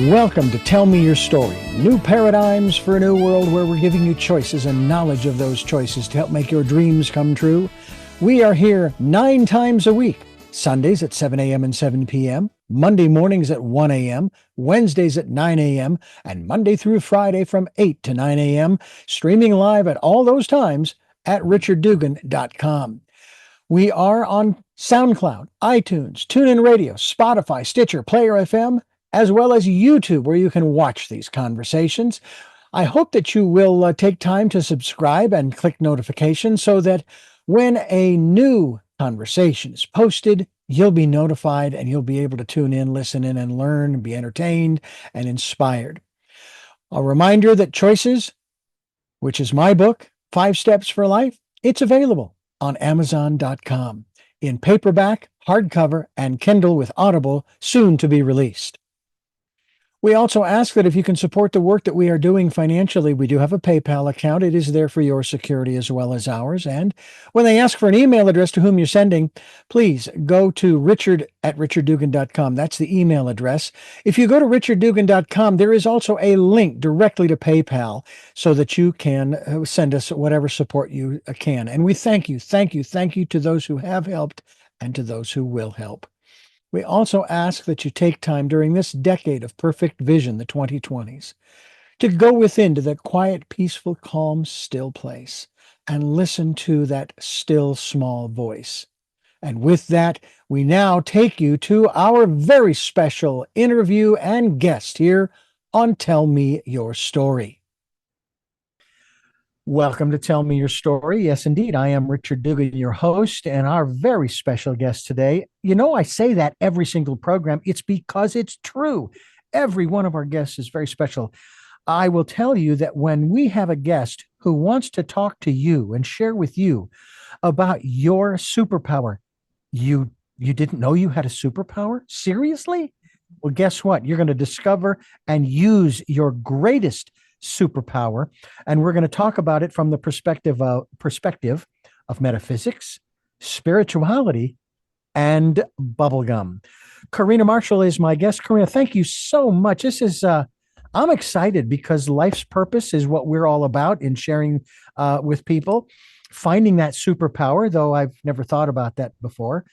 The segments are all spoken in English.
Welcome to Tell Me Your Story, new paradigms for a new world where we're giving you choices and knowledge of those choices to help make your dreams come true. We are here 9 times a week, Sundays at 7 a.m. and 7 p.m., Monday mornings at 1 a.m., Wednesdays at 9 a.m., and Monday through Friday from 8 to 9 a.m., streaming live at all those times at richarddugan.com. We are on SoundCloud, iTunes, TuneIn Radio, Spotify, Stitcher, Player FM, as well as YouTube, where you can watch these conversations. I hope that you will take time to subscribe and click notifications so that when a new conversation is posted, you'll be notified and you'll be able to tune in, listen in, and learn, and be entertained and inspired. A reminder that Choices, which is my book, 5 Steps for Life, it's available on Amazon.com in paperback, hardcover, and Kindle with Audible, soon to be released. We also ask that if you can support the work that we are doing financially, we do have a PayPal account. It is there for your security as well as ours. And when they ask for an email address to whom you're sending, please go to richard@richarddugan.com. That's the email address. If you go to richarddugan.com, there is also a link directly to PayPal so that you can send us whatever support you can. And we thank you to those who have helped and to those who will help. We also ask that you take time during this decade of perfect vision, the 2020s, to go within to that quiet, peaceful, calm, still place and listen to that still, small voice. And with that, we now take you to our very special interview and guest here on Tell Me Your Story. Welcome to Tell Me Your Story. Yes, indeed. I am Richard Dugan, your host, and our very special guest today. You know, I say that every single program. It's because it's true. Every one of our guests is very special. I will tell you that when we have a guest who wants to talk to you and share with you about your superpower, you didn't know you had a superpower? Seriously? Well, guess what? You're going to discover and use your greatest superpower, and we're going to talk about it from the perspective of metaphysics, spirituality, and bubblegum. Carina Marshall is my guest. Carina, thank you so much. This is I'm excited because life's purpose is what we're all about in sharing with people, finding that superpower, though I've never thought about that before.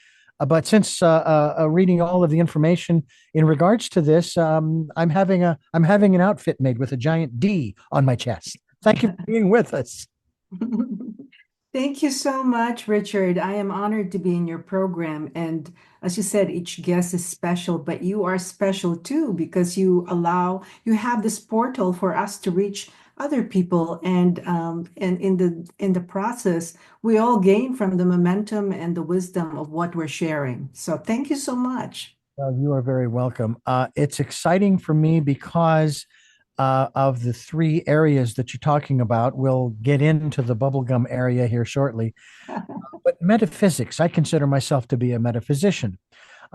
But since reading all of the information in regards to this, I'm having an outfit made with a giant D on my chest. Thank you for being with us. Thank you so much, Richard. I am honored to be in your program. And as you said, each guest is special, but you are special too because you have this portal for us to reach other people, and in the process, we all gain from the momentum and the wisdom of what we're sharing. So thank you so much. Well, you are very welcome. It's exciting for me because of the 3 areas that you're talking about. We'll get into the bubblegum area here shortly. But metaphysics, I consider myself to be a metaphysician.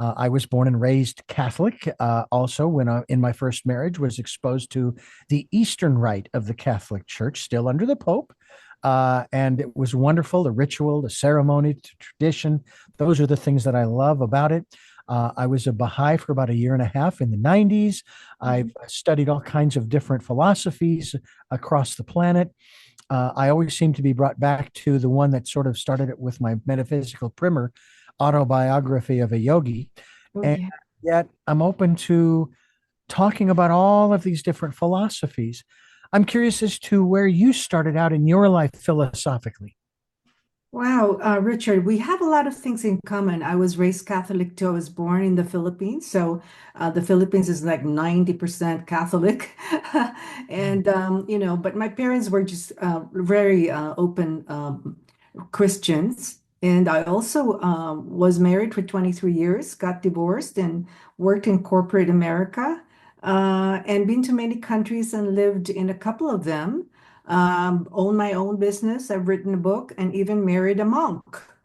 I was born and raised Catholic. Also, when in my first marriage, was exposed to the Eastern Rite of the Catholic Church, still under the Pope. And it was wonderful, the ritual, the ceremony, the tradition. Those are the things that I love about it. I was a Baha'i for about 1.5 years in the 90s. I've studied all kinds of different philosophies across the planet. I always seem to be brought back to the one that sort of started it with my metaphysical primer, Autobiography of a Yogi. Oh, And yeah. yet I'm open to talking about all of these different philosophies. I'm curious as to where you started out in your life philosophically. Wow, Richard, we have a lot of things in common. I was raised Catholic too. I was born in the Philippines. So the Philippines is like 90% Catholic. And, but my parents were just very open Christians. And I also was married for 23 years, got divorced, and worked in corporate America, and been to many countries and lived in a couple of them. Own my own business. I've written a book and even married a monk,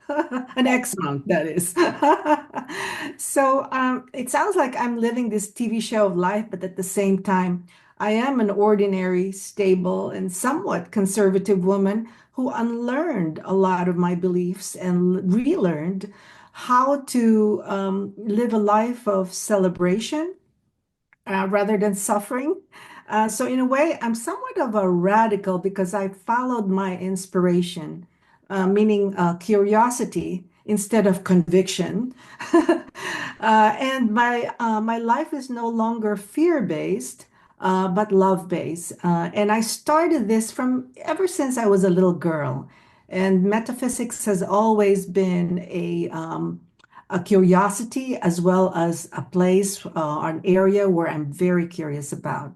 an ex-monk, that is. So it sounds like I'm living this TV show of life, but at the same time, I am an ordinary, stable, and somewhat conservative woman who unlearned a lot of my beliefs and relearned how to live a life of celebration rather than suffering. So in a way, I'm somewhat of a radical because I followed my inspiration, meaning curiosity instead of conviction. And my life is no longer fear-based, but love-based. And I started this from ever since I was a little girl. And metaphysics has always been a curiosity as well as a place, an area where I'm very curious about.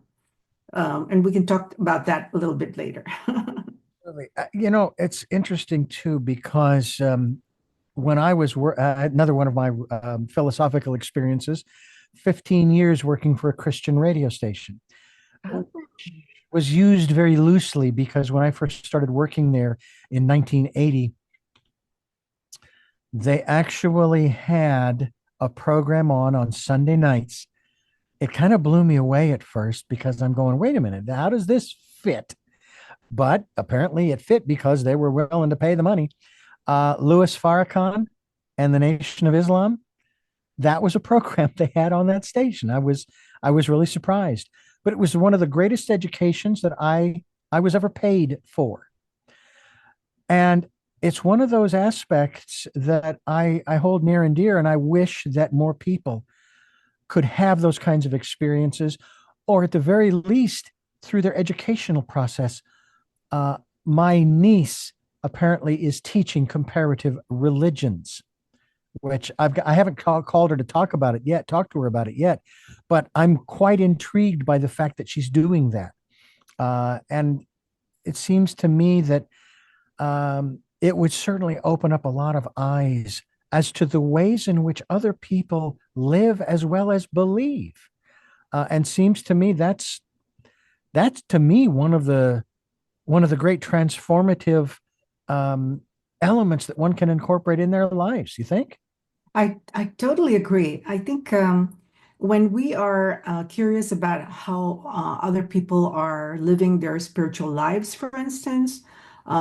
And we can talk about that a little bit later. Really. It's interesting too because when I was another one of my philosophical experiences, 15 years working for a Christian radio station, was used very loosely because when I first started working there in 1980, they actually had a program on Sunday nights. It kind of blew me away at first because I'm going, wait a minute, how does this fit? But apparently it fit because they were willing to pay the money. Louis Farrakhan and the Nation of Islam, that was a program they had on that station. I was really surprised, but it was one of the greatest educations that I was ever paid for. And it's one of those aspects that I hold near and dear, and I wish that more people could have those kinds of experiences, or at the very least, through their educational process. My niece apparently is teaching comparative religions, which I haven't called her to talk to her about it yet, but I'm quite intrigued by the fact that she's doing that. And it seems to me that it would certainly open up a lot of eyes as to the ways in which other people live as well as believe. And seems to me that's to me one of the great transformative elements that one can incorporate in their lives. You think? I totally agree. I think when we are curious about how other people are living their spiritual lives, for instance,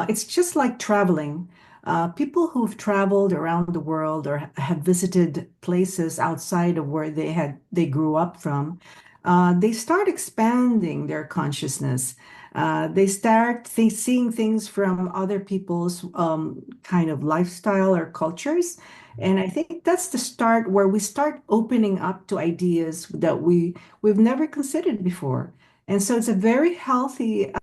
it's just like traveling. People who've traveled around the world or have visited places outside of where they grew up from, they start expanding their consciousness. They start seeing things from other people's kind of lifestyle or cultures. And I think that's the start where we start opening up to ideas that we've never considered before. And so it's a very healthy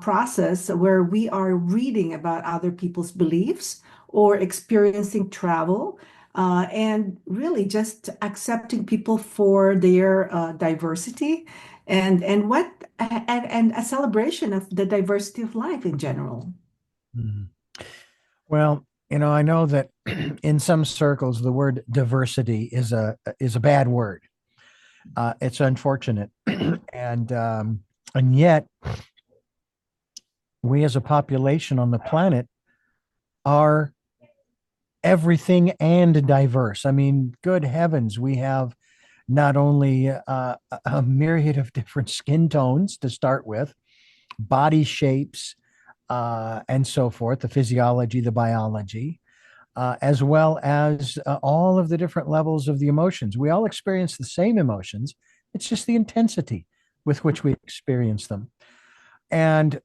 process where we are reading about other people's beliefs or experiencing travel, and really just accepting people for their diversity and a celebration of the diversity of life in general. Mhm. Well, I know that in some circles the word diversity is a bad word. It's unfortunate, and yet we as a population on the planet are everything and diverse. I mean, good heavens, we have not only a myriad of different skin tones to start with, body shapes, and so forth, the physiology, the biology, as well as all of the different levels of the emotions. We all experience the same emotions. It's just the intensity with which we experience them. And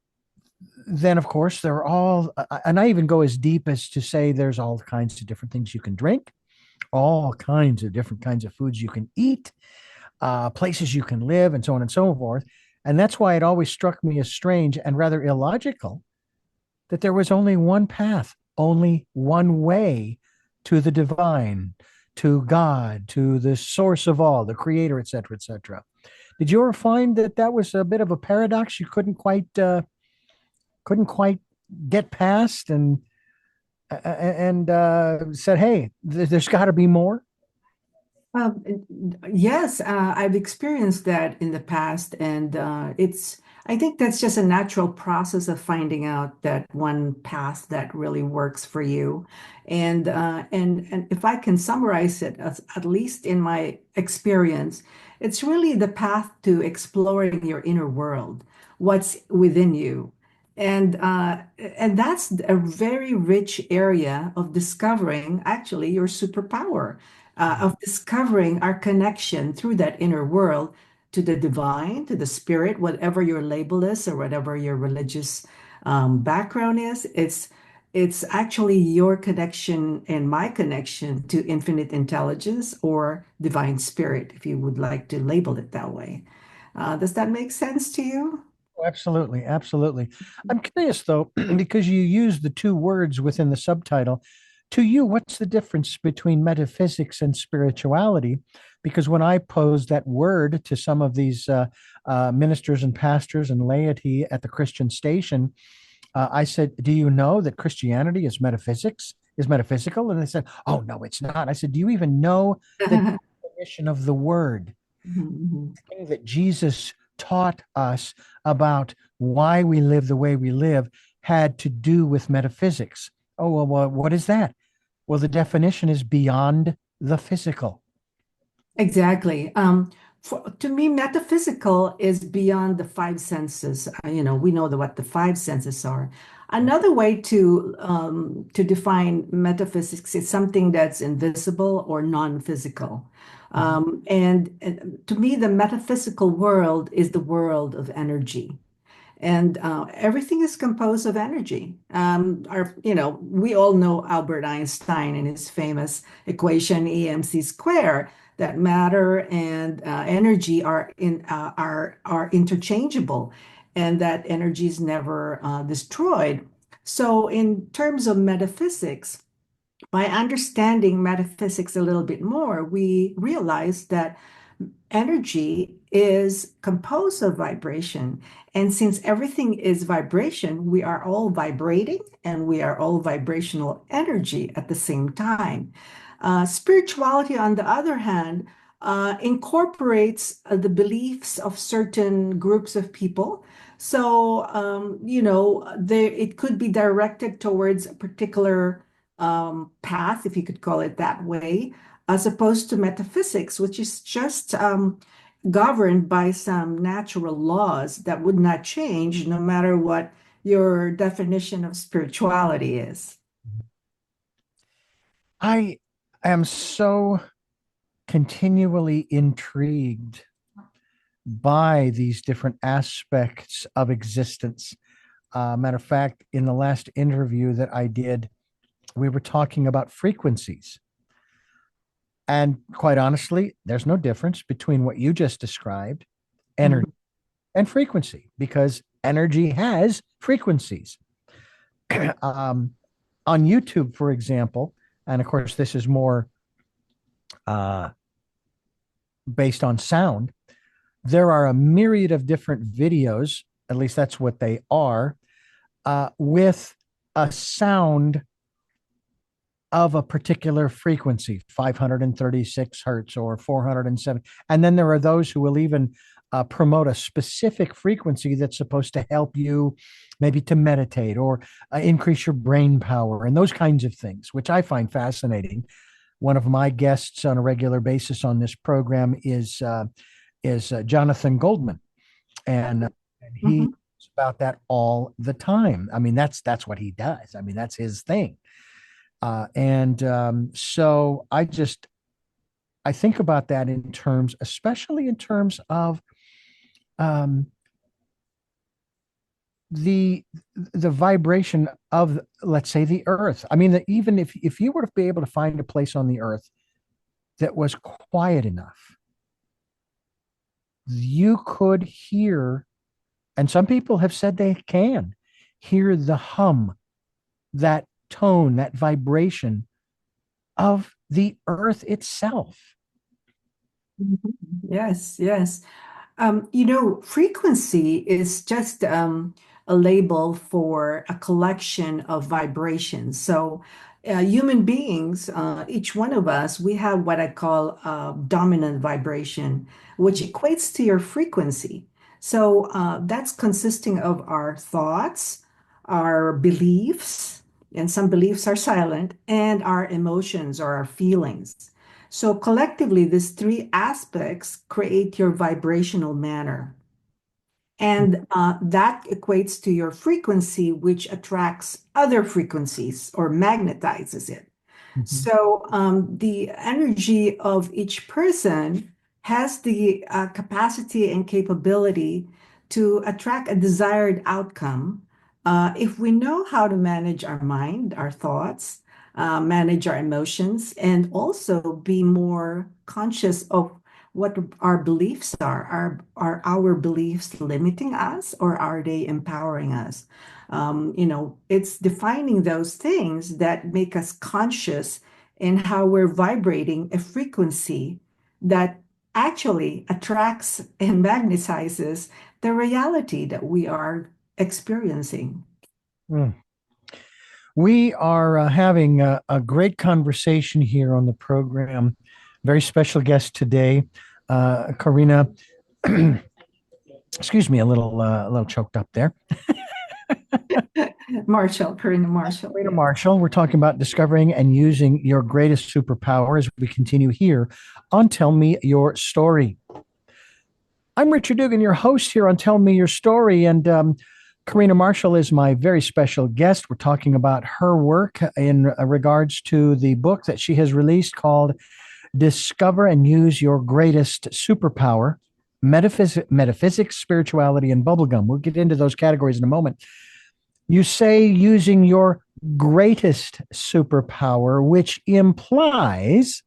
then, of course, there are and I even go as deep as to say there's all kinds of different things you can drink, all kinds of different kinds of foods you can eat, places you can live, and so on and so forth. And that's why it always struck me as strange and rather illogical that there was only one path, only one way to the divine, to God, to the source of all, the creator, et cetera, et cetera. Did you ever find that that was a bit of a paradox you couldn't quite get past and said, hey, there's got to be more? Um, yes, I've experienced that in the past, and I think that's just a natural process of finding out that one path that really works for you. And if I can summarize it, at least in my experience, it's really the path to exploring your inner world, what's within you. And that's a very rich area of discovering actually your superpower, of discovering our connection through that inner world to the divine, to the spirit, whatever your label is or whatever your religious background is. It's actually your connection and my connection to infinite intelligence or divine spirit, if you would like to label it that way. Does that make sense to you? Oh, absolutely, absolutely. I'm curious though, because you use the two words within the subtitle. To you, what's the difference between metaphysics and spirituality? Because when I posed that word to some of these ministers and pastors and laity at the Christian station, I said, "Do you know that Christianity is metaphysics? Is metaphysical?" And they said, "Oh no, it's not." I said, "Do you even know the definition of the word?" Mhm. Thing that Jesus taught us about why we live the way we live had to do with metaphysics. Oh, well, what is that? Well, the definition is beyond the physical. Exactly. To me, metaphysical is beyond the five senses. We know what the five senses are. Another way to define metaphysics is something that's invisible or non-physical. Mhm. And to me, the metaphysical world is the world of energy. And everything is composed of energy. We all know Albert Einstein and his famous equation EMC square, that matter and energy are interchangeable, and that energy is never destroyed. So, in terms of metaphysics, by understanding metaphysics a little bit more, we realize that energy is composed of vibration. And since everything is vibration, we are all vibrating and we are all vibrational energy at the same time. Spirituality, on the other hand, incorporates the beliefs of certain groups of people. So, it could be directed towards a particular path, if you could call it that way, as opposed to metaphysics, which is just governed by some natural laws that would not change no matter what your definition of spirituality is. I am so continually intrigued by these different aspects of existence. Matter of fact, in the last interview that I did, we were talking about frequencies. And quite honestly, there's no difference between what you just described, energy, Mhm. and frequency, because energy has frequencies. um, on YouTube, for example, and of course, this is more uh, based on sound, there are a myriad of different videos, at least that's what they are, with a sound of a particular frequency, 536 hertz or 407. And then there are those who will even promote a specific frequency that's supposed to help you maybe to meditate or increase your brain power and those kinds of things, which I find fascinating. One of my guests on a regular basis on this program is Jonathan Goldman, and he Mhm. talks about that all the time. I mean, that's what he does. I mean, that's his thing. And so I think about that in terms, especially in terms of um, the the vibration of, let's say, the earth. I mean, that even if you were to be able to find a place on the earth that was quiet enough, you could hear, and some people have said they can hear the hum, that tone, that vibration of the earth itself. Mhm. Yes, yes. Frequency is just a label for a collection of vibrations. So, human beings, each one of us, we have what I call dominant vibration, which equates to your frequency. So, that's consisting of our thoughts, our beliefs, and some beliefs are silent, and our emotions or our feelings. So collectively, these three aspects create your vibrational manner. And that equates to your frequency, which attracts other frequencies or magnetizes it. Mhm. So the energy of each person has the capacity and capability to attract a desired outcome if we know how to manage our mind, our thoughts, manage our emotions, and also be more conscious of what our beliefs are. Are our beliefs limiting us or are they empowering us? It's defining those things that make us conscious in how we're vibrating a frequency that actually attracts and magnetizes the reality that we are experiencing. Mm. We are having a great conversation here on the program. Very special guest today, Carina. Excuse me, a little choked up there. Marshall, Carina Marshall, Carina yeah. Marshall. We're talking about discovering and using your greatest superpower as we continue here on Tell Me Your Story. I'm Richard Dugan, your host here on Tell Me Your Story, and Carina Marshall is my very special guest. We're talking about her work in regards to the book that she has released called Discover and Use Your Greatest Superpower, Metaphysics, Spirituality, and Bubblegum. We'll get into those categories in a moment. You say using your greatest superpower, which implies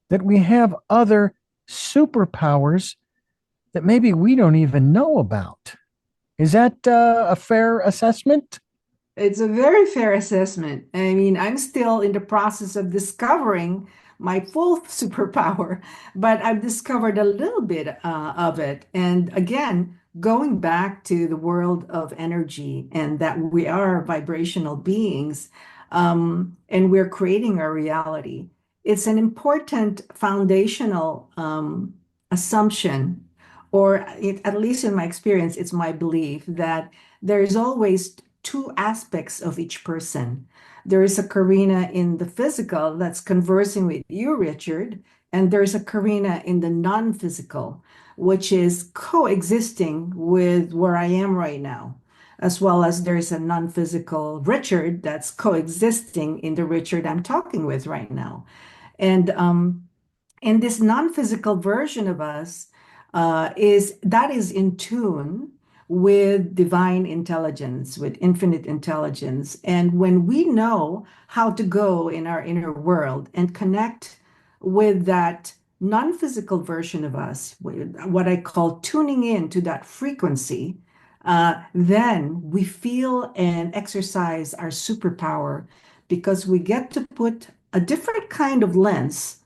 that we have other superpowers that maybe we don't even know about. Is that a fair assessment? It's a very fair assessment. I mean, I'm still in the process of discovering my full superpower, but I've discovered a little bit of it. And again, going back to the world of energy and that we are vibrational beings, and we're creating our reality. It's an important foundational assumption, or at least in my experience, it's my belief that there is always two aspects of each person. There is a Karina in the physical that's conversing with you, Richard, and there's a Karina in the non-physical, which is coexisting with where I am right now, as well as there's a non-physical Richard that's coexisting in the Richard I'm talking with right now. And in this non-physical version of us is in tune with divine intelligence, with infinite intelligence. And when we know how to go in our inner world and connect with that non-physical version of us, what I call tuning in to that frequency, then we feel and exercise our superpower because we get to put a different kind of lens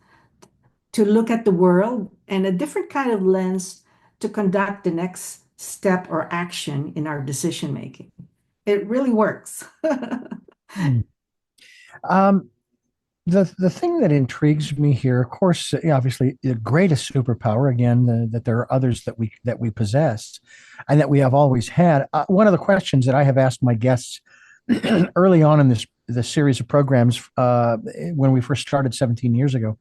to look at the world and a different kind of lens to conduct the next step or action in our decision making. It really works. Hmm. Um, the thing that intrigues me here, of course, obviously, the greatest superpower. Again, that there are others that we possess, and that we have always had. One of the questions that I have asked my guests early on in this series of programs, when we first started 17 years ago,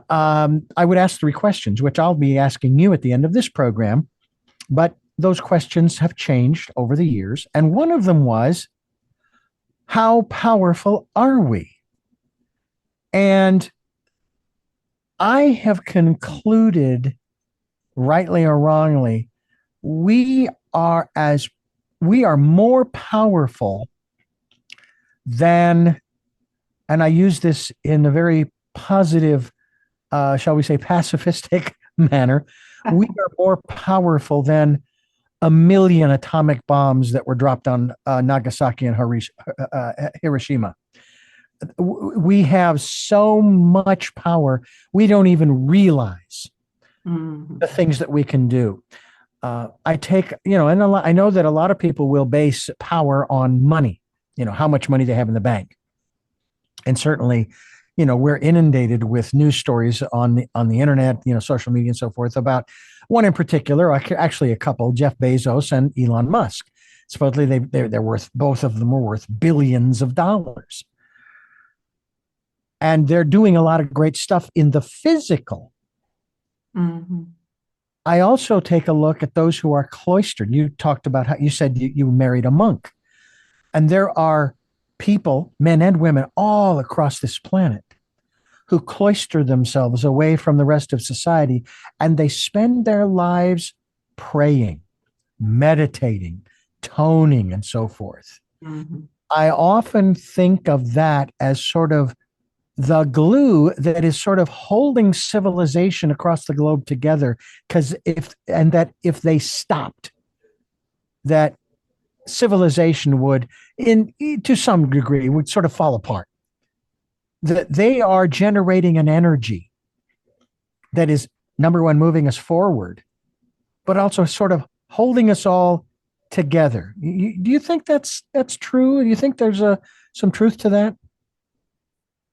I would ask three questions, which I'll be asking you at the end of this program. But those questions have changed over the years, and one of them was, "How powerful are we?" And I have concluded, rightly or wrongly, we are as we are more powerful than, and I use this in a very positive, shall we say, pacifistic manner. We are more powerful than a million atomic bombs that were dropped on Nagasaki and Hiroshima. We have so much power, we don't even realize the things that we can do. I take, and I know that a lot of people will base power on money, how much money they have in the bank. And certainly, we're inundated with news stories on the internet, social media and so forth, about one in particular, actually a couple, Jeff Bezos and Elon Musk. Supposedly they're worth, both of them are worth billions of dollars. And they're doing a lot of great stuff in the physical. Mm-hmm. I also take a look at those who are cloistered. You talked about how you said you married a monk, and there are people, men and women, all across this planet who cloister themselves away from the rest of society, and they spend their lives praying, meditating, toning, and so forth. Mhm. I often think of that as sort of the glue that is sort of holding civilization across the globe together. Because if they stopped, that civilization would, in to some degree, would sort of fall apart. That they are generating an energy that is, number one, moving us forward, but also sort of holding us all together. Do you think that's true? Do you think there's some truth to that?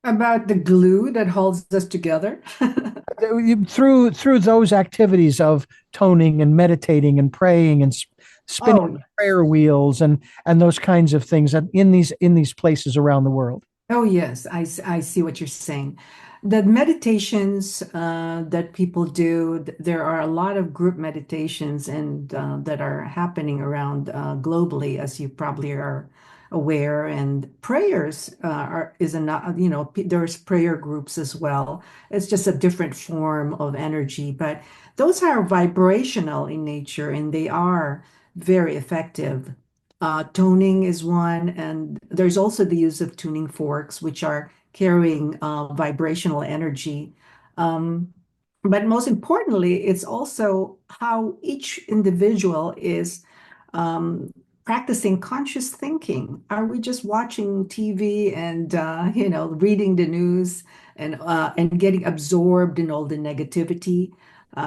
About the glue that holds us together. Through those activities of toning and meditating and praying and spinning Oh, prayer wheels and those kinds of things in these places around the world. oh yes, I see what you're saying. The meditations that people do, there are a lot of group meditations and that are happening around globally, as you probably are aware. And prayers are is another, there's prayer groups as well. It's just a different form of energy, but those are vibrational in nature and they are very effective. Toning is one, and there's also the use of tuning forks, which are carrying vibrational energy. Um, but most importantly, it's also how each individual is um, practicing conscious thinking. Are we just watching TV and reading the news and getting absorbed in all the negativity?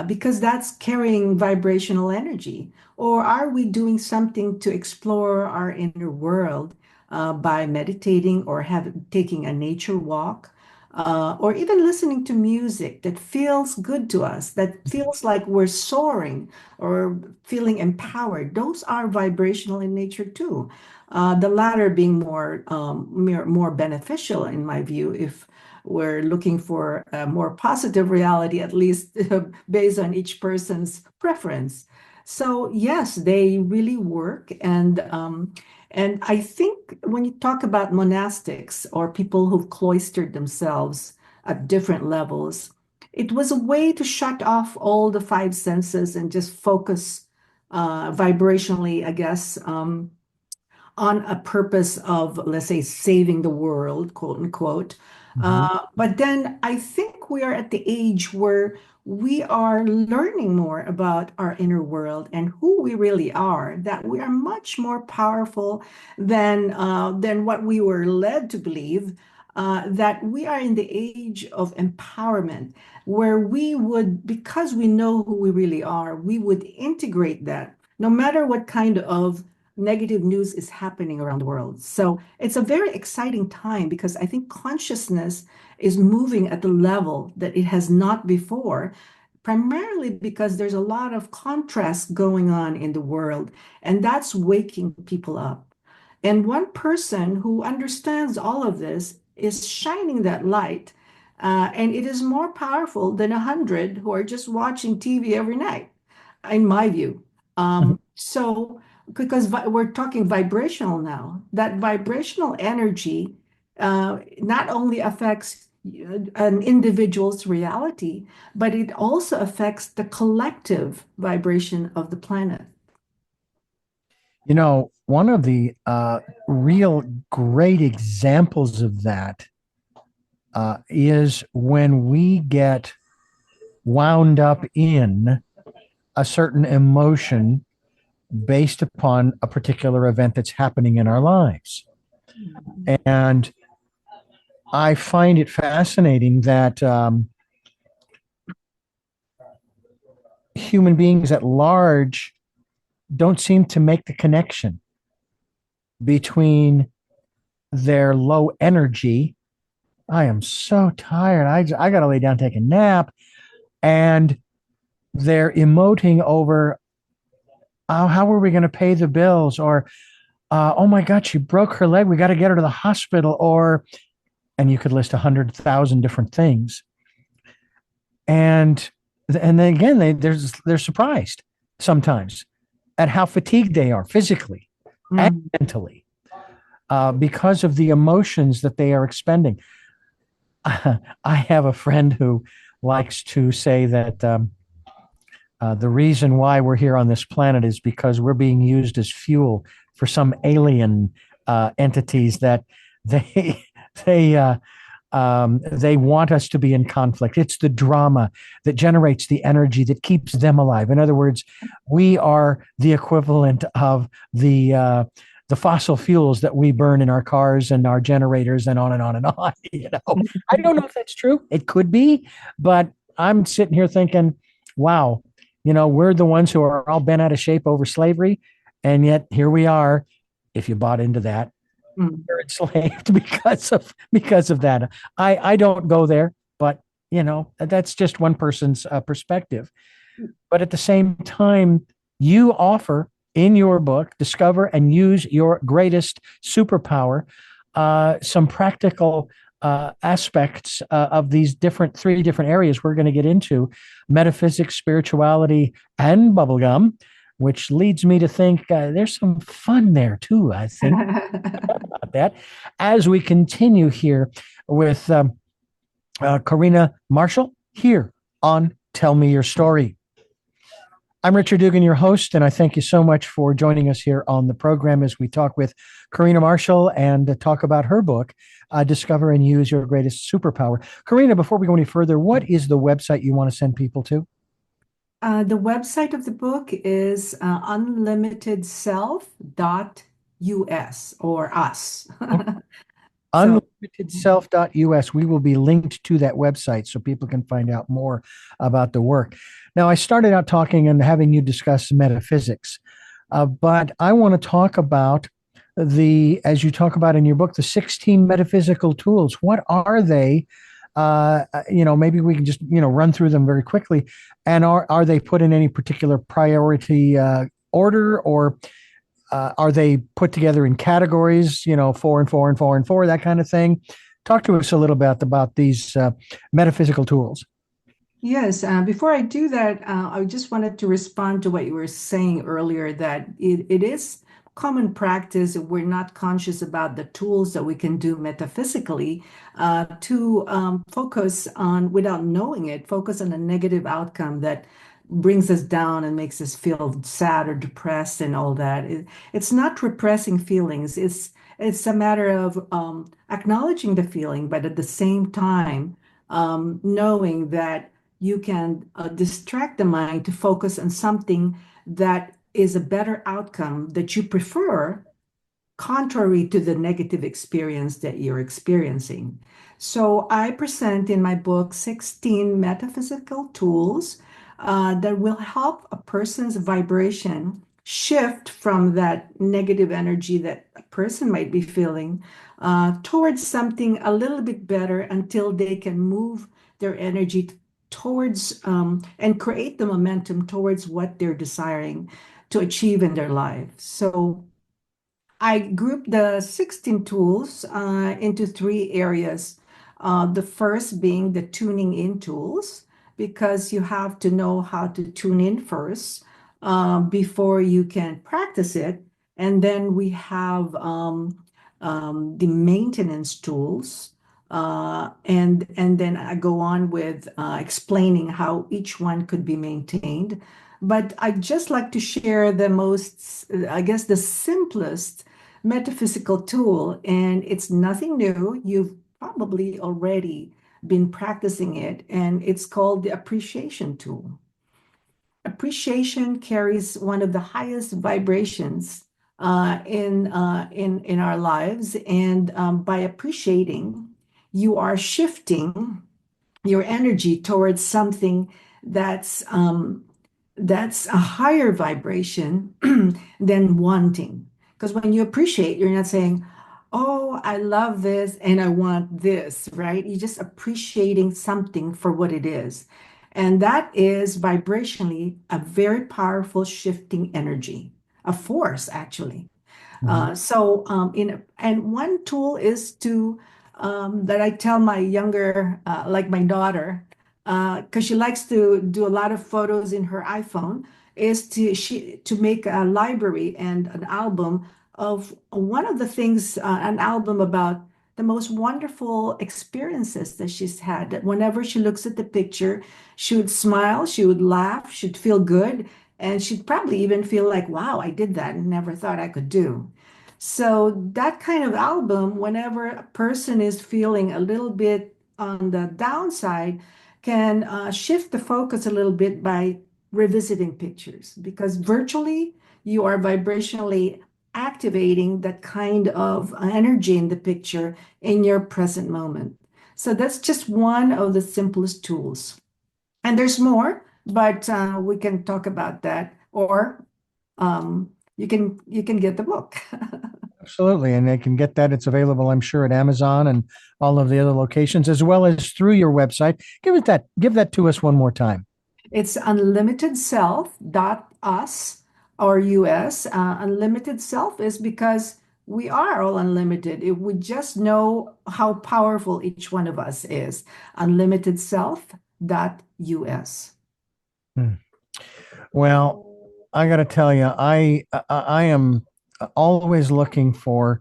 Because that's carrying vibrational energy. Or are we doing something to explore our inner world by meditating or taking a nature walk? Or even listening to music that feels good to us, that feels like we're soaring or feeling empowered. Those are vibrational in nature too. The latter being more beneficial in my view if we're looking for a more positive reality, at least based on each person's preference. So yes, they really work, and I think when you talk about monastics or people who've cloistered themselves at different levels, it was a way to shut off all the five senses and just focus vibrationally, I guess, on a purpose of, let's say, saving the world, quote unquote. Mhm. But then I think we are at the age where we are learning more about our inner world and who we really are, that we are much more powerful than what we were led to believe, that we are in the age of empowerment, where we would, because we know who we really are, we would integrate that no matter what kind of negative news is happening around the world. So it's a very exciting time because I think consciousness is moving at the level that it has not before, primarily because there's a lot of contrast going on in the world, and that's waking people up. And one person who understands all of this is shining that light. And it is more powerful than 100 who are just watching TV every night, in my view. So because we're talking vibrational now, that vibrational energy not only affects an individual's reality, but it also affects the collective vibration of the planet. One of the real great examples of that is when we get wound up in a certain emotion based upon a particular event that's happening in our lives. And I find it fascinating that human beings at large don't seem to make the connection between their low energy. I am so tired. I got to lay down, take a nap. And they're emoting over, oh, how are we going to pay the bills? Or, oh my God, she broke her leg. We got to get her to the hospital. And you could list 100,000 different things. And and then again, they're surprised sometimes at how fatigued they are physically and Mm. mentally because of the emotions that they are expending. I have a friend who likes to say that the reason why we're here on this planet is because we're being used as fuel for some alien entities that they they they want us to be in conflict. It's the drama that generates the energy that keeps them alive. In other words, we are the equivalent of the fossil fuels that we burn in our cars and our generators and on and on and on. I don't know if that's true. It could be, but I'm sitting here thinking, wow, we're the ones who are all bent out of shape over slavery, and yet here we are. If you bought into that, Mm. they're enslaved because of that. I don't go there, but that's just one person's perspective. But at the same time, you offer in your book, Discover and Use Your Greatest Superpower, some practical aspects of these three different areas we're going to get into: metaphysics, spirituality, and bubblegum, which leads me to think there's some fun there too, I think, about that as we continue here with Carina Marshall here on Tell Me Your Story. I'm Richard Dugan, your host, and I thank you so much for joining us here on the program as we talk with Carina Marshall and talk about her book, Discover and Use Your Greatest Superpower. Carina, before we go any further, what is the website you want to send people to? The website of the book is unlimitedself.us or us. So, Unlimitedself.us. We will be linked to that website so people can find out more about the work. Now, I started out talking and having you discuss metaphysics, but I want to talk about as you talk about in your book, the 16 metaphysical tools. What are they? Maybe we can just, run through them very quickly. And are they put in any particular priority order, or are they put together in categories, 4 and 4 and 4 and 4, that kind of thing? Talk to us a little bit about these metaphysical tools. yes, before I do that, I just wanted to respond to what you were saying earlier that it is common practice, if we're not conscious about the tools that we can do metaphysically, to focus on, without knowing it, focus on a negative outcome that brings us down and makes us feel sad or depressed and all that. It's not repressing feelings. It's a matter of acknowledging the feeling, but at the same time, knowing that you can distract the mind to focus on something that is a better outcome that you prefer, contrary to the negative experience that you're experiencing. So I present in my book 16 metaphysical tools that will help a person's vibration shift from that negative energy that a person might be feeling towards something a little bit better until they can move their energy towards and create the momentum towards what they're desiring to achieve in their life. So I grouped the 16 tools into three areas. The first being the tuning in tools, because you have to know how to tune in first before you can practice it. And then we have the maintenance tools. And then I go on with explaining how each one could be maintained. But I just like to share the most, I guess, the simplest metaphysical tool, and it's nothing new. You've probably already been practicing it, and it's called the appreciation tool. Appreciation carries one of the highest vibrations in our lives, and by appreciating, you are shifting your energy towards something that's that's a higher vibration than wanting. Because when you appreciate, you're not saying, "Oh, I love this and I want this," right? You're just appreciating something for what it is. And that is vibrationally a very powerful shifting energy, a force actually. Mhm. And one tool is to that I tell my younger, like my daughter, because she likes to do a lot of photos in her iPhone, is to make a library and an album of one of the things, an album about the most wonderful experiences that she's had. That whenever she looks at the picture, she would smile, she would laugh, she'd feel good, and she'd probably even feel like, wow, I did that and never thought I could do. So that kind of album, whenever a person is feeling a little bit on the downside, can shift the focus a little bit by revisiting pictures because virtually you are vibrationally activating that kind of energy in the picture in your present moment. So that's just one of the simplest tools. And there's more, but we can talk about that, or you can get the book. Absolutely. And they can get that. It's available, I'm sure, at Amazon and all of the other locations, as well as through your website. Give that to us one more time. It's unlimitedself.us or US. Unlimited self is because we are all unlimited. If we just know how powerful each one of us is. Unlimitedself.us. Hmm. Well, I got to tell you, I am always looking for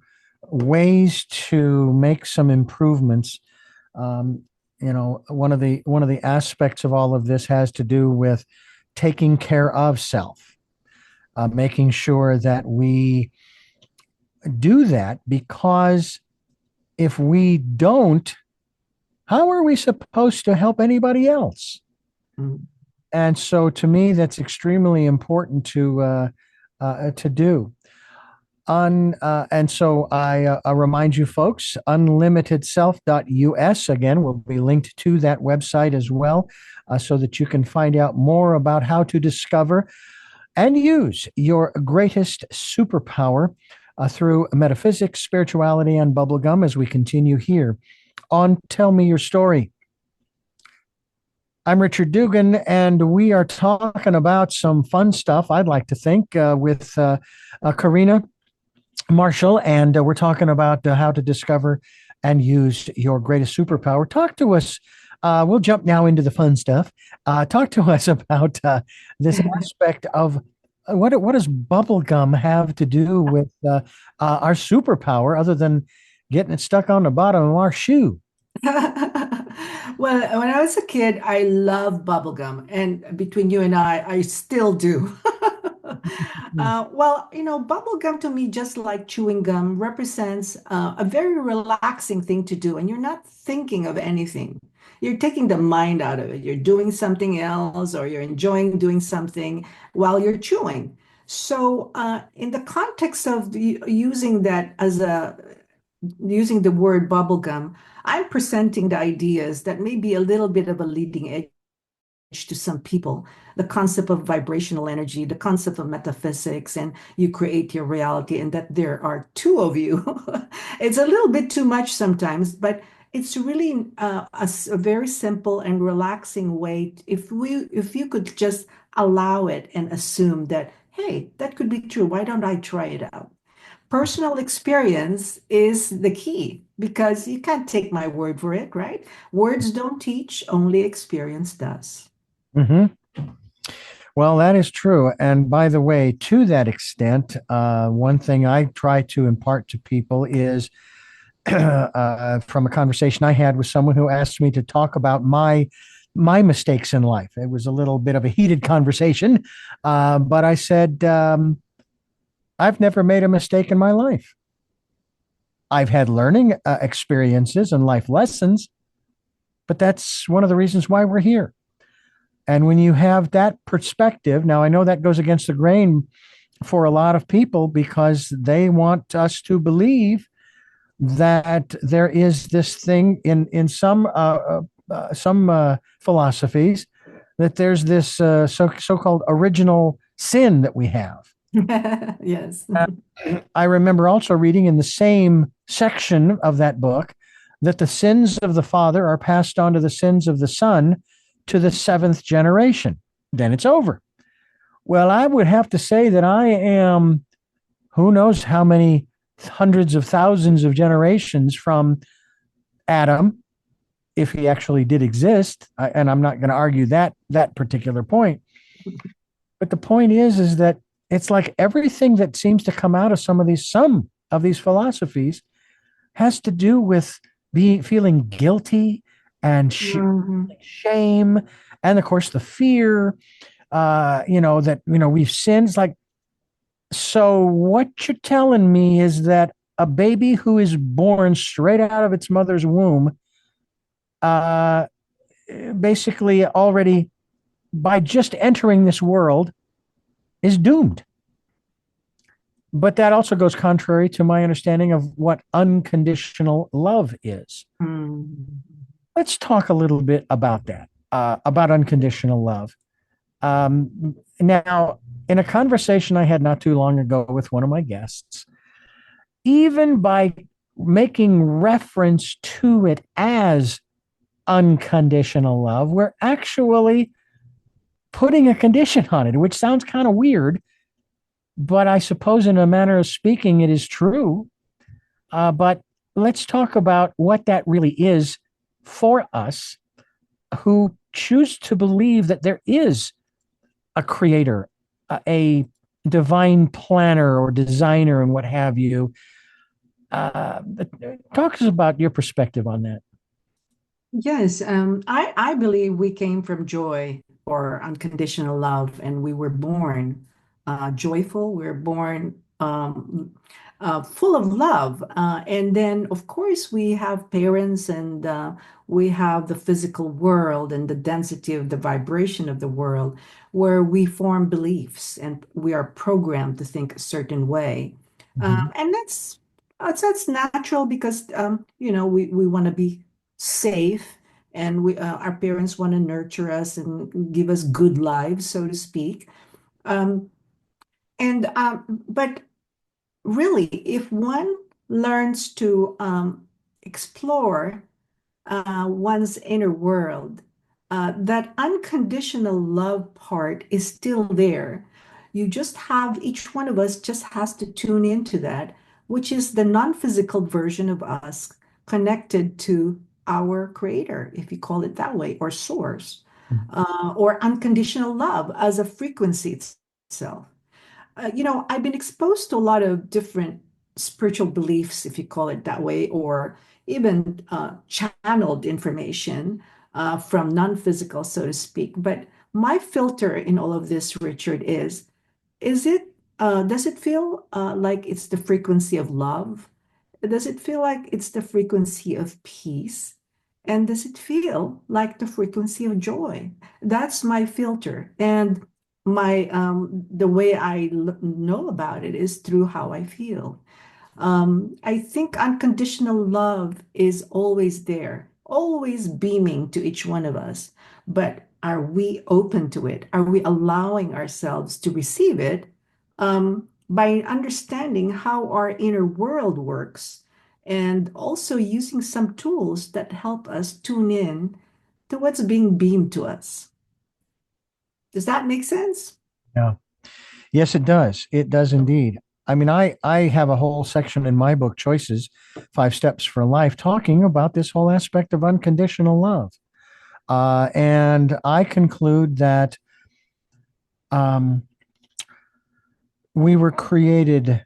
ways to make some improvements. Um, one of the aspects of all of this has to do with taking care of self, making sure that we do that, because if we don't, how are we supposed to help anybody else? Mm. And so, to me, that's extremely important to do. And so I remind you folks, unlimitedself.us again will be linked to that website as well, so that you can find out more about how to discover and use your greatest superpower through metaphysics, spirituality, and bubblegum as we continue here on Tell Me Your Story. I'm Richard Dugan, and we are talking about some fun stuff, I'd like to think, with Carina Marshall, and we're talking about how to discover and use your greatest superpower. Talk to us. We'll jump now into the fun stuff. Talk to us about this aspect of what does bubblegum have to do with our superpower, other than getting it stuck on the bottom of our shoe? Well, when I was a kid, I loved bubblegum, and between you and I still do. Well, bubblegum to me, just like chewing gum, represents a very relaxing thing to do, and you're not thinking of anything. You're taking the mind out of it. You're doing something else, or you're enjoying doing something while you're chewing. So, in the context of using that as a using the word bubblegum, I'm presenting the ideas that may be a little bit of a leading edge to some people. The concept of vibrational energy, the concept of metaphysics, and you create your reality, and that there are two of you. It's a little bit too much sometimes, but it's really a very simple and relaxing way. If you could just allow it and assume that, hey, that could be true. Why don't I try it out? Personal experience is the key because you can't take my word for it, right? Words don't teach, only experience does. Mm-hmm. Well, that is true. And by the way, to that extent, one thing I try to impart to people is from a conversation I had with someone who asked me to talk about my mistakes in life. It was a little bit of a heated conversation, but I said, I've never made a mistake in my life. I've had learning experiences and life lessons, but that's one of the reasons why we're here. And when you have that perspective, now I know that goes against the grain for a lot of people because they want us to believe that there is this thing in some philosophies, that there's this so-called original sin that we have. Yes. I remember also reading in the same section of that book that the sins of the father are passed on to the sins of the son to the seventh generation. Then it's over. Well, I would have to say that I am, who knows how many hundreds of thousands of generations from Adam, if he actually did exist, and I'm not going to argue that particular point. But the point is that it's like everything that seems to come out of some of these philosophies has to do with being feeling guilty and Mhm. shame, and of course the fear. That we've sinned. It's like, so what you're telling me is that a baby who is born straight out of its mother's womb, uh, basically already by just entering this world is doomed. But that also goes contrary to my understanding of what unconditional love is. Mhm. Let's talk a little bit about that, about unconditional love. Now, in a conversation I had not too long ago with one of my guests, even by making reference to it as unconditional love, we're actually putting a condition on it, which sounds kind of weird, but I suppose in a manner of speaking, it is true. But let's talk about what that really is for us who choose to believe that there is a creator, a divine planner or designer, and what have you. Uh, Talk to us about your perspective on that. Yes, I believe we came from joy or unconditional love, and we were born joyful. We were born full of love. And then, of course, we have parents and we have the physical world and the density of the vibration of the world where we form beliefs and we are programmed to think a certain way. Mhm. And that's natural because we want to be safe, and we our parents want to nurture us and give us good lives, so to speak. um, but really, if one learns to explore one's inner world, that unconditional love part is still there. You just have, each one of us just has to tune into that, which is the non-physical version of us connected to our creator, if you call it that way, or source, or unconditional love as a frequency itself. I've been exposed to a lot of different spiritual beliefs, if you call it that way, or even channeled information from non-physical, so to speak. But my filter in all of this, Richard, does it feel like it's the frequency of love? Does it feel like it's the frequency of peace? And does it feel like the frequency of joy? That's my filter. And my the way I know about it is through how I feel. I think unconditional love is always there, always beaming to each one of us. But are we open to it? Are we allowing ourselves to receive it by understanding how our inner world works and also using some tools that help us tune in to what's being beamed to us? Does that make sense? Yeah. Yes, it does. It does indeed. I mean, I have a whole section in my book, Choices, 5 Steps for Life, talking about this whole aspect of unconditional love. And I conclude that um, we were created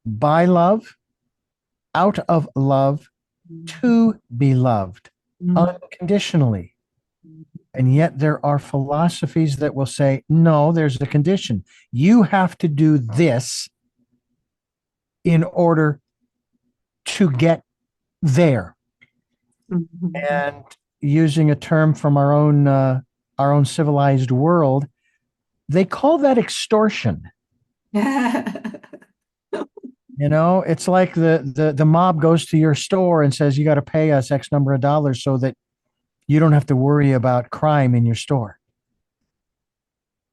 by love, out of love, to be loved Mhm. unconditionally. And yet there are philosophies that will say, no, there's a condition. You have to do this in order to get there. Mhm. And using a term from our own civilized world, they call that extortion. It's like the mob goes to your store and says you got to pay us X number of dollars so that you don't have to worry about crime in your store.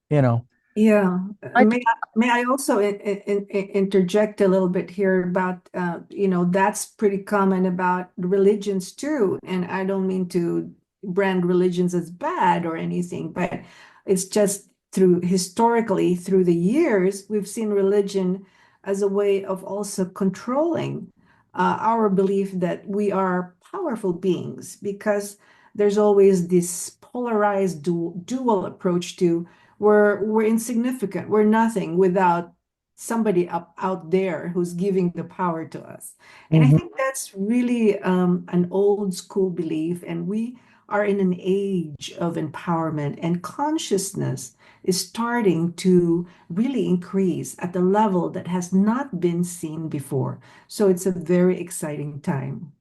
You know, Yeah. I May I also interject a little bit here about, that's pretty common about religions too. And I don't mean to brand religions as bad or anything, but it's just historically, through the years, we've seen religion as a way of also controlling. our belief that we are powerful beings because there's always this polarized dual approach to we're insignificant, we're nothing without somebody up out there who's giving the power to us. And I Mhm. think that's really an old school belief, and we are in an age of empowerment, and consciousness is starting to really increase at the level that has not been seen before. So it's a very exciting time.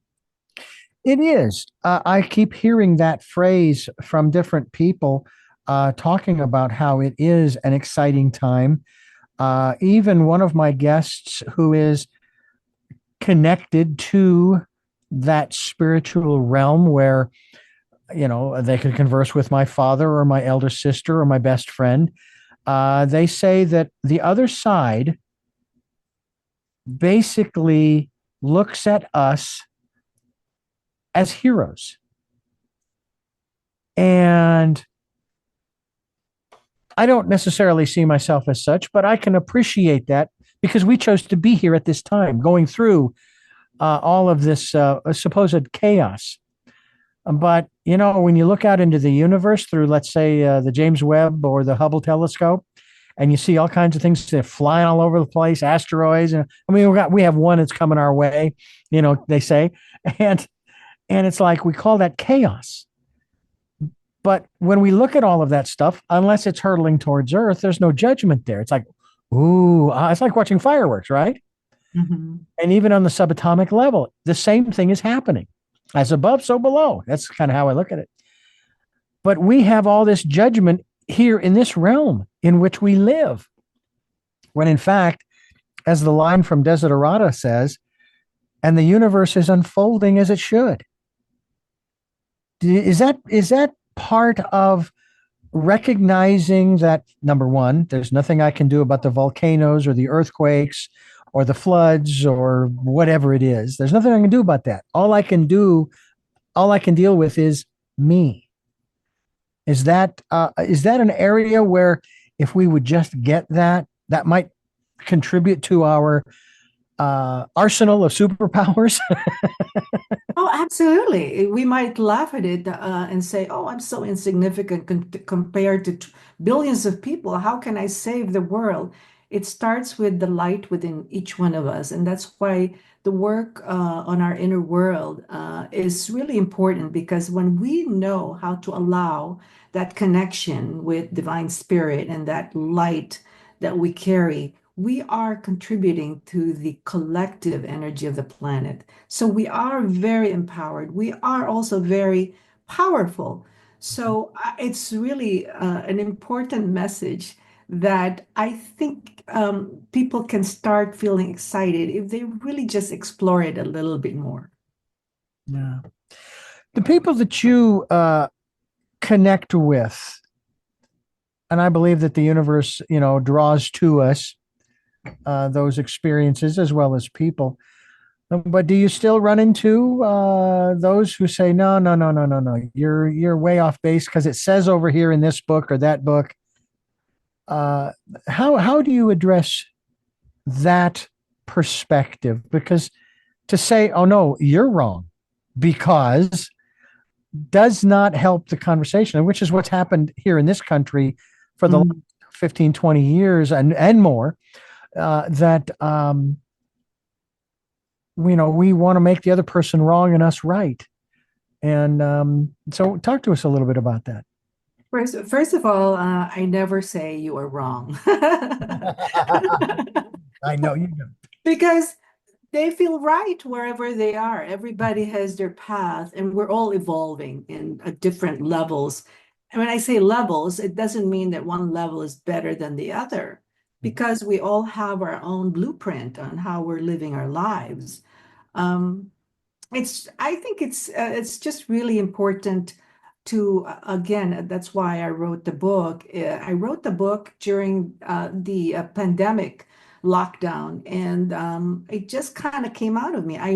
It is. I keep hearing that phrase from different people talking about how it is an exciting time. Even one of my guests who is connected to that spiritual realm where, they could converse with my father or my elder sister or my best friend. They say that the other side basically looks at us as heroes. And I don't necessarily see myself as such, but I can appreciate that because we chose to be here at this time, going through all of this supposed chaos. But, when you look out into the universe through, let's say, the James Webb or the Hubble telescope, and you see all kinds of things that are flying all over the place, asteroids. And I mean, we have one that's coming our way, they say, and it's like we call that chaos. But when we look at all of that stuff, unless it's hurtling towards Earth, there's no judgment there. It's like, ooh, it's like watching fireworks, right? Mhm. And even on the subatomic level, the same thing is happening. As above, so below. That's kind of how I look at it. But we have all this judgment here in this realm in which we live. When in fact, as the line from Desiderata says, and the universe is unfolding as it should. Is that part of recognizing that, number one, there's nothing I can do about the volcanoes or the earthquakes or the floods or whatever it is. There's nothing I can do about that. All I can deal with is me. Is that an area where if we would just get that, that might contribute to our arsenal of superpowers? Oh, absolutely. We might laugh at it and say, "Oh, I'm so insignificant compared to billions of people. How can I save the world?" It starts with the light within each one of us, and that's why the work on our inner world is really important because when we know how to allow that connection with divine spirit and that light that we carry, we are contributing to the collective energy of the planet. So we are very empowered. We are also very powerful. So it's really an important message that I think people can start feeling excited if they really just explore it a little bit more. Yeah. The people that you connect with, and I believe that the universe, draws to us those experiences as well as people. But do you still run into those who say, no, no, no, no, no, no, you're way off base because it says over here in this book or that book? Uh, how do you address that perspective? Because to say, oh no, you're wrong, because does not help the conversation, which is what's happened here in this country for the last Mhm. 15, 20 years and more, that we want to make the other person wrong and us right. And so talk to us a little bit about that. First of all, I never say you are wrong. I know you do. Because they feel right wherever they are. Everybody has their path, and we're all evolving in different levels. And when I say levels, it doesn't mean that one level is better than the other, because we all have our own blueprint on how we're living our lives. Um, I think it's just really important to again, that's why I wrote the book. I wrote the book during the pandemic lockdown, and it just kind of came out of me. I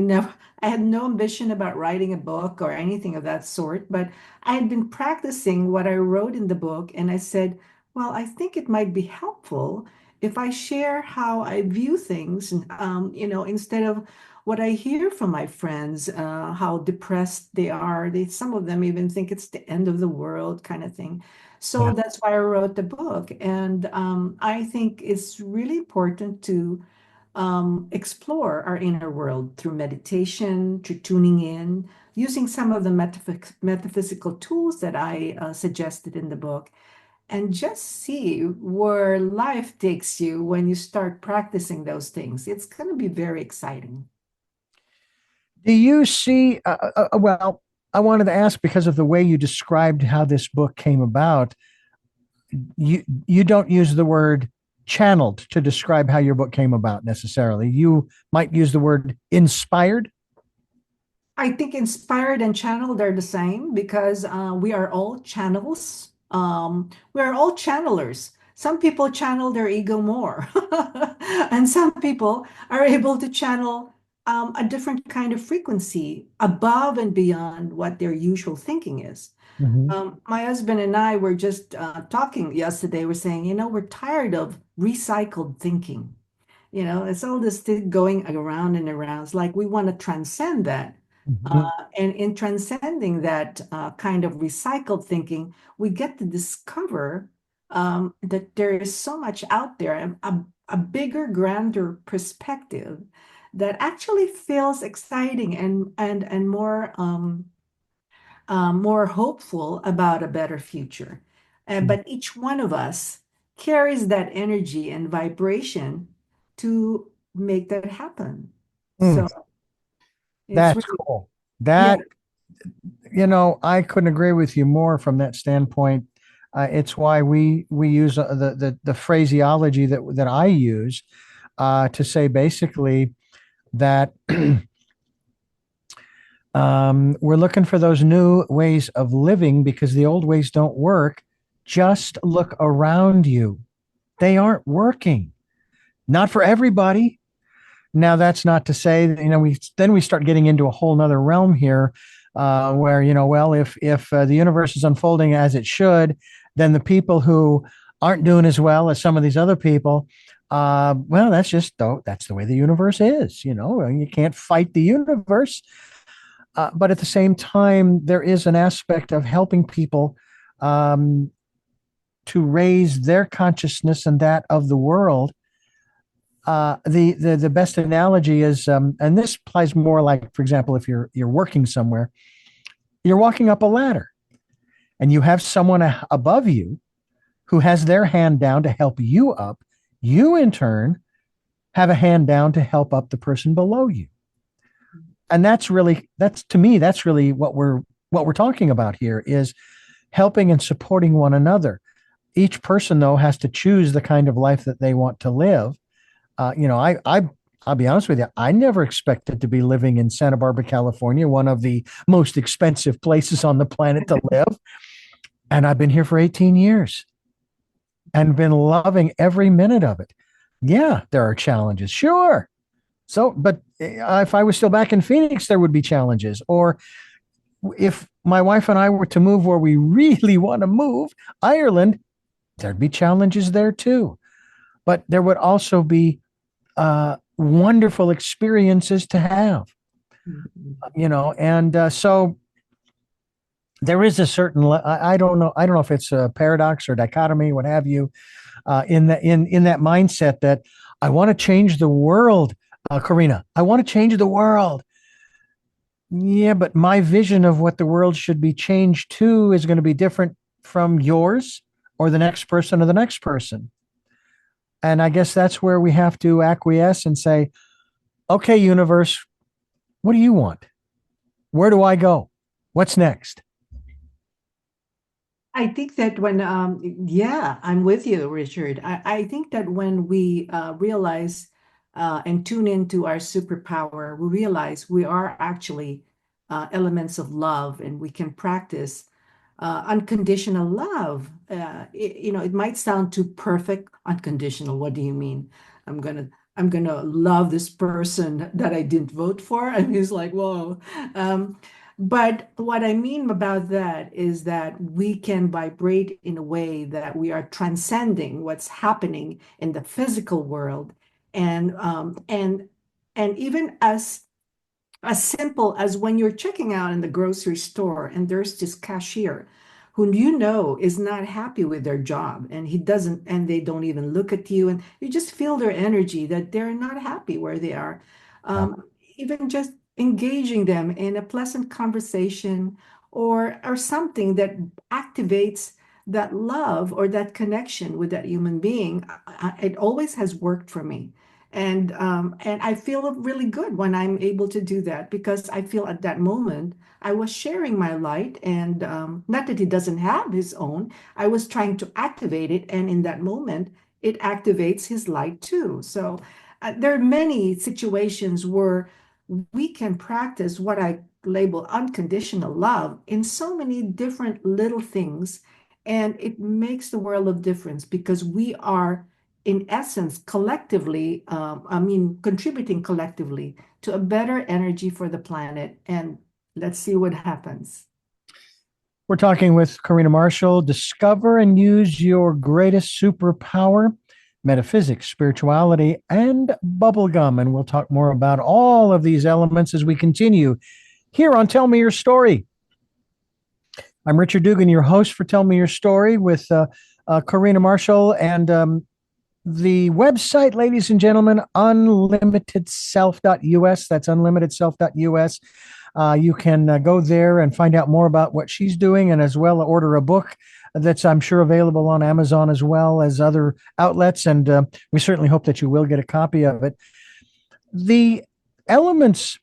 had no ambition about writing a book or anything of that sort, but I had been practicing what I wrote in the book, and I said, well, I think it might be helpful if I share how I view things, instead of what I hear from my friends, how depressed they are. Some of them even think it's the end of the world kind of thing. So Yeah. that's why I wrote the book. And I think it's really important to explore our inner world through meditation, through tuning in, using some of the metaphysical tools that I suggested in the book, and just see where life takes you when you start practicing those things. It's going to be very exciting. Do you see, well, I wanted to ask because of the way you described how this book came about. You don't use the word channeled to describe how your book came about necessarily. You might use the word inspired. I think inspired and channeled are the same because we are all channels. We are all channelers. Some people channel their ego more, and some people are able to channel a different kind of frequency above and beyond what their usual thinking is. Mhm. My husband and I were just talking yesterday. We're saying, we're tired of recycled thinking. It's all this thing going around and around. It's like we want to transcend that. Mhm. And in transcending that kind of recycled thinking, we get to discover that there is so much out there, a bigger, grander perspective that actually feels exciting and more hopeful about a better future. But each one of us carries that energy and vibration to make that happen. Mm, So it's that's really, cool. yeah. That, I couldn't agree with you more from that standpoint. It's why we use the phraseology that I use to say basically that we're looking for those new ways of living because the old ways don't work. Just look around you. They aren't working. Not for everybody. Now, that's not to say that, we start getting into a whole nother realm here, where, well, if the universe is unfolding as it should, then the people who aren't doing as well as some of these other people, well, that's the way the universe is. You can't fight the universe. But at the same time, there is an aspect of helping people um, to raise their consciousness and that of the world. The best analogy is, and this applies more like, for example, if you're working somewhere, you're walking up a ladder, and you have someone above you who has their hand down to help you up. You, in turn, have a hand down to help up the person below you, and that's to me, that's really what we're talking about here is helping and supporting one another. Each person, though, has to choose the kind of life that they want to live. I'll be honest with you. I never expected to be living in Santa Barbara, California, one of the most expensive places on the planet to live. And I've been here for 18 years and been loving every minute of it. Yeah, there are challenges. Sure. So, but if I was still back in Phoenix, there would be challenges. Or if my wife and I were to move where we really want to move, Ireland, there'd be challenges there too. But there would also be wonderful experiences to have, Mhm. and so there is a certain, I don't know if it's a paradox or dichotomy, what have you, in that mindset that I want to change the world, Carina. I want to change the world. Yeah, but my vision of what the world should be changed to is going to be different from yours or the next person or the next person. And I guess that's where we have to acquiesce and say, okay, universe, what do you want? Where do I go? What's next? I think that yeah, I'm with you, Richard. I think that when we realize and tune into our superpower, we realize we are actually elements of love and we can practice unconditional love. It might sound too perfect. Unconditional, what do you mean? I'm gonna I'm gonna love this person that I didn't vote for. And he's like, whoa. Um, but what I mean about that is that we can vibrate in a way that we are transcending what's happening in the physical world, and and even us. As simple as when you're checking out in the grocery store and there's this cashier who you know is not happy with their job and he doesn't, and they don't even look at you, and you just feel their energy that they're not happy where they are. Yeah. Even just engaging them in a pleasant conversation or something that activates that love or that connection with that human being, it always has worked for me. And I feel really good when I'm able to do that because I feel at that moment I was sharing my light, and not that he doesn't have his own. I was trying to activate it, and in that moment, it activates his light too. So there are many situations where we can practice what I label unconditional love in so many different little things, and it makes the world of difference because we are in essence, collectively, contributing collectively to a better energy for the planet. And let's see what happens. We're talking with Carina Marshall. Discover and use your greatest superpower, metaphysics, spirituality, and bubblegum. And we'll talk more about all of these elements as we continue here on Tell Me Your Story. I'm Richard Dugan, your host for Tell Me Your Story with Carina Marshall. And the website, ladies and gentlemen, unlimitedself.us. That's unlimitedself.us. You can go there and find out more about what she's doing, and as well order a book that's, I'm sure, available on Amazon as well as other outlets. And we certainly hope that you will get a copy of it. The elements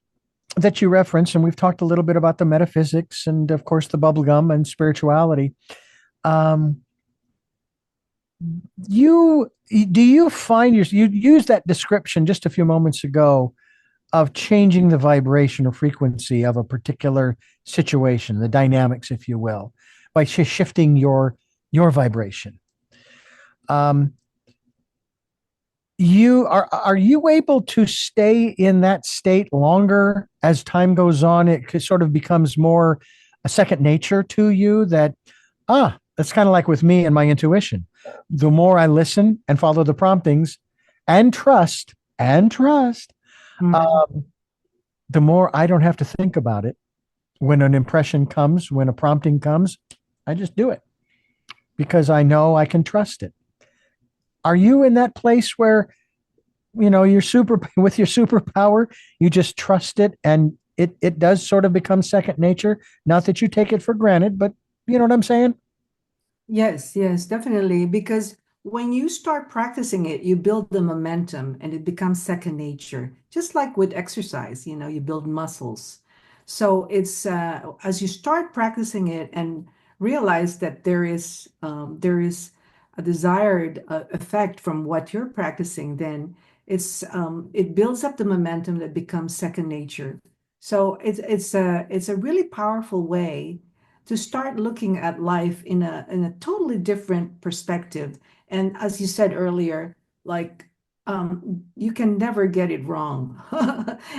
that you reference, and we've talked a little bit about the metaphysics and, of course, the bubblegum and spirituality. You do you find you used that description just a few moments ago of changing the vibration or frequency of a particular situation, the dynamics, if you will, by shifting your vibration. You are you able to stay in that state longer as time goes on? It sort of becomes more a second nature to you. That's kind of like with me and my intuition. The more I listen and follow the promptings and trust, Mhm. um, the more I don't have to think about it. When an impression comes, when a prompting comes, I just do it because I know I can trust it. Are you in that place where, you're super with your superpower, you just trust it and it does sort of become second nature? Not that you take it for granted, but you know what I'm saying? Yes, yes, definitely. Because when you start practicing it, you build the momentum and it becomes second nature. Just like with exercise, you build muscles. So it's as you start practicing it and realize that there is a desired effect from what you're practicing, then it builds up the momentum that becomes second nature. So it's a really powerful way to start looking at life in a totally different perspective. And as you said earlier, like you can never get it wrong.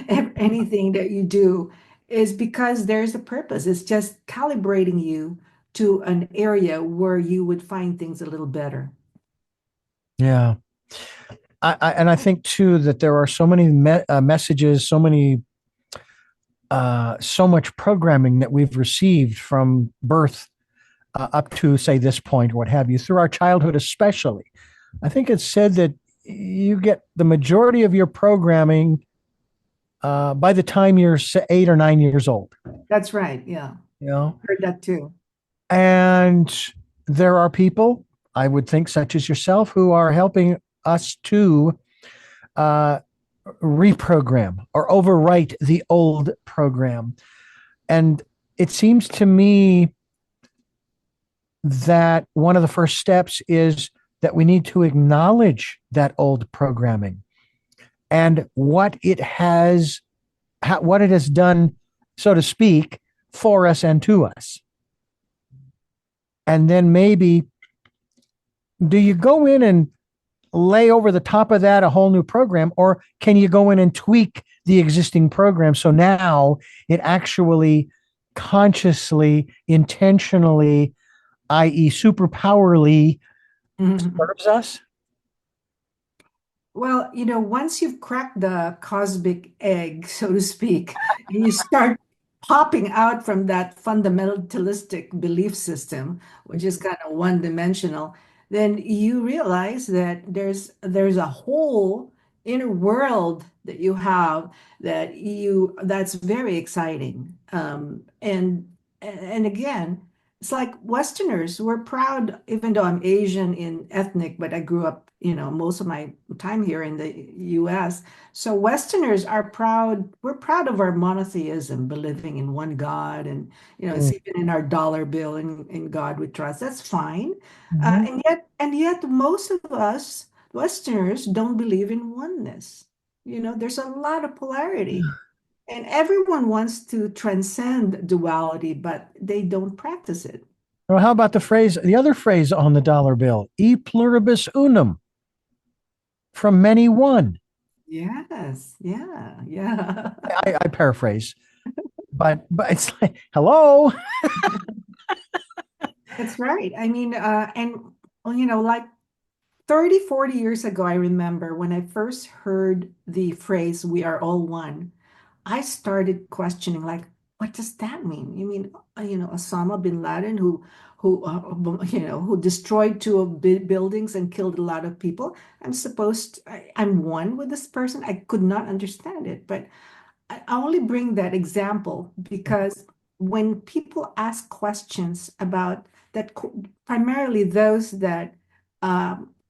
Anything that you do is because there's a purpose. It's just calibrating you to an area where you would find things a little better. Yeah. And I think too that there are so many messages, so much programming that we've received from birth up to, say, this point, what have you, through our childhood, especially. I think it's said that you get the majority of your programming by the time you're 8 or 9 years old. That's right. Yeah. You know, Heard that too. and there are people, I would think, such as yourself, who are helping us to uh, reprogram or overwrite the old program. And it seems to me that one of the first steps is that we need to acknowledge that old programming and what it has done, so to speak, for us and to us. And then maybe, do you go in and lay over the top of that a whole new program, or can you go in and tweak the existing program so now it actually consciously, intentionally, i.e., superpowerly Mhm. serves us? Well, once you've cracked the cosmic egg, so to speak, and you start popping out from that fundamentalistic belief system, which is kind of one-dimensional, then you realize that there's a whole inner world that you have that's very exciting. And again, it's like Westerners, we're proud, even though I'm Asian in ethnic, but I grew up, most of my time here in the US. So Westerners are proud, we're proud of our monotheism, believing in one God. And, it's Mm. even in our dollar bill, in God we trust. That's fine. Mhm. And yet most of us Westerners don't believe in oneness. There's a lot of polarity. And everyone wants to transcend duality, but they don't practice it. Well, how about the other phrase on the dollar bill, e pluribus unum, from many one? Yes, yeah, yeah. I paraphrase, but it's like, hello. That's right. I mean, and well, like 30, 40 years ago, I remember when I first heard the phrase, we are all one, I started questioning, like, what does that mean? You mean, Osama bin Laden, who destroyed two of buildings and killed a lot of people. I'm one with this person. I could not understand it, but I only bring that example because when people ask questions about that, primarily those that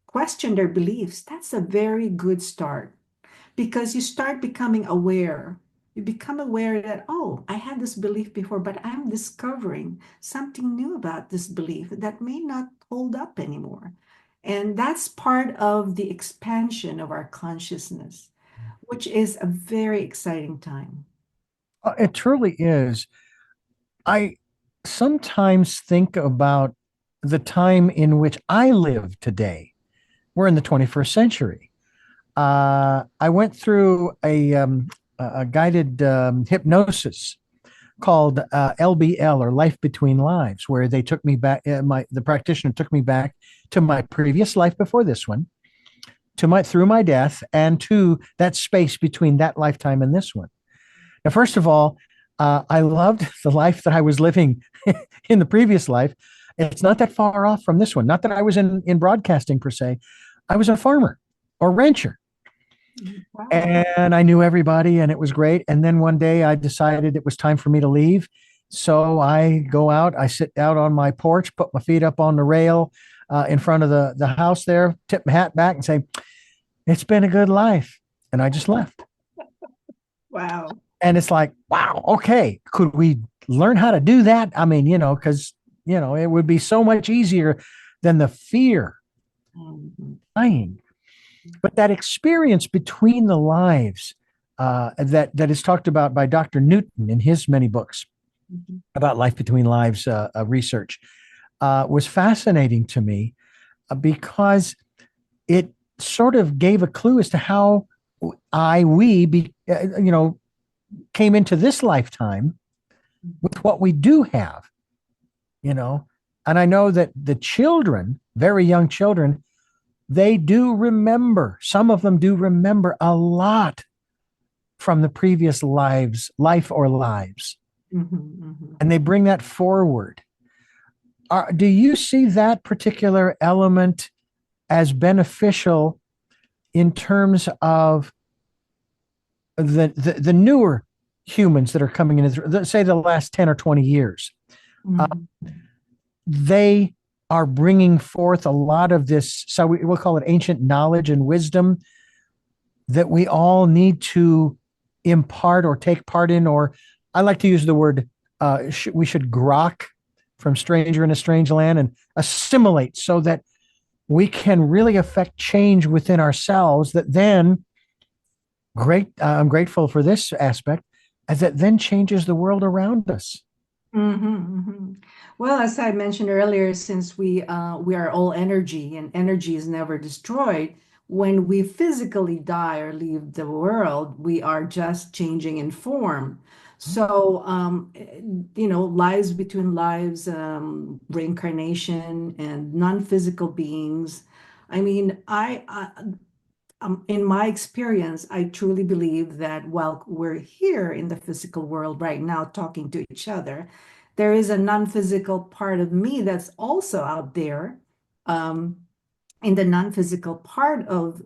question their beliefs, that's a very good start because you start becoming aware. You become aware that, oh, I had this belief before, but I'm discovering something new about this belief that may not hold up anymore. And that's part of the expansion of our consciousness, which is a very exciting time. It truly is. I sometimes think about the time in which I live today. We're in the 21st century. I went through a guided hypnosis called LBL, or Life Between Lives, where they took me back. The practitioner took me back to my previous life before this one, to my through my death, and to that space between that lifetime and this one. Now, first of all, I loved the life that I was living in the previous life. It's not that far off from this one. Not that I was in broadcasting per se. I was a farmer or rancher, Wow. and I knew everybody, and it was great. And then one day I decided it was time for me to leave. So I go out, I sit out on my porch, put my feet up on the rail in front of the house there, tip my hat back and say, it's been a good life. And I just left. Wow. And it's like, wow, okay, could we learn how to do that? I mean, because, it would be so much easier than the fear Mhm. dying. But that experience between the lives that is talked about by Dr. Newton in his many books Mhm. about life between lives research was fascinating to me because it sort of gave a clue as to how came into this lifetime with what we do have, you know. And I know that the children, very young children, they do remember, some of them do remember a lot from the previous life or lives, Mhm. Mhm. and they bring that forward. Do you see that particular element as beneficial in terms of the newer humans that are coming in, say the last 10 or 20 years? Uh, Mhm. they are bringing forth a lot of this, so we'll call it ancient knowledge and wisdom that we all need to impart or take part in, or I like to use the word we should grok from Stranger in a Strange Land and assimilate so that we can really affect change within ourselves that then I'm grateful for this aspect as that then changes the world around us. Mhm. Well, as I mentioned earlier, since we are all energy and energy is never destroyed, when we physically die or leave the world, we are just changing in form. So, lives between lives, reincarnation, and non-physical beings. I mean, in my experience, I truly believe that while we're here in the physical world right now talking to each other, there is a non-physical part of me that's also out there. Um, in the non-physical part of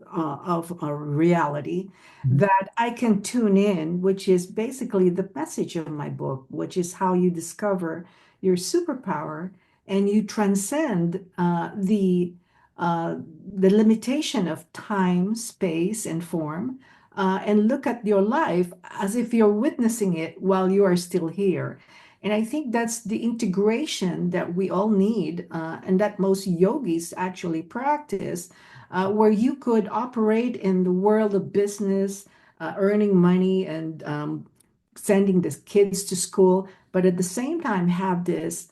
reality Mhm. that I can tune in, which is basically the message of my book, which is how you discover your superpower and you transcend uh, the limitation of time, space, and form, and look at your life as if you're witnessing it while you are still here. And I think that's the integration that we all need, and that most yogis actually practice, where you could operate in the world of business, earning money and sending the kids to school, but at the same time have this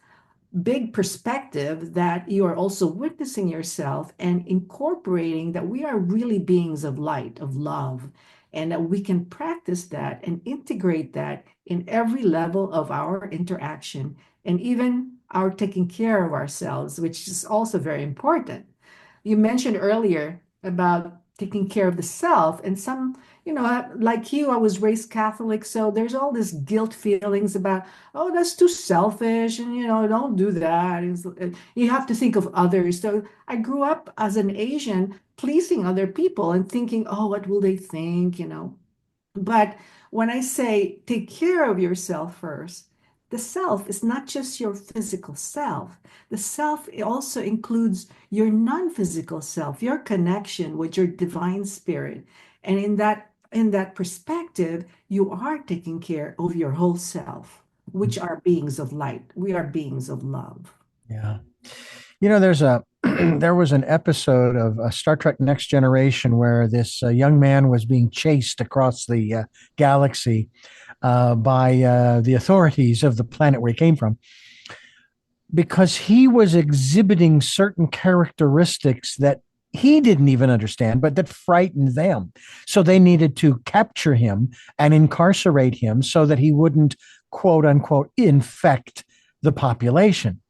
big perspective that you are also witnessing yourself and incorporating that we are really beings of light, of love, and that we can practice that and integrate that in every level of our interaction and even our taking care of ourselves, which is also very important. You mentioned earlier about taking care of the self, and some, like you, I was raised Catholic, so there's all this guilt feelings about, oh, that's too selfish, and don't do that. You have to think of others. So I grew up as an Asian, pleasing other people and thinking, oh, what will they think? But when I say take care of yourself first, the self is not just your physical self. The self also includes your non-physical self, your connection with your divine spirit. And in that perspective, you are taking care of your whole self, which are beings of light. We are beings of love. Yeah. There's a there was an episode of Star Trek Next Generation where this young man was being chased across the galaxy by the authorities of the planet where he came from because he was exhibiting certain characteristics that he didn't even understand, but that frightened them. So they needed to capture him and incarcerate him so that he wouldn't, quote unquote, infect the population.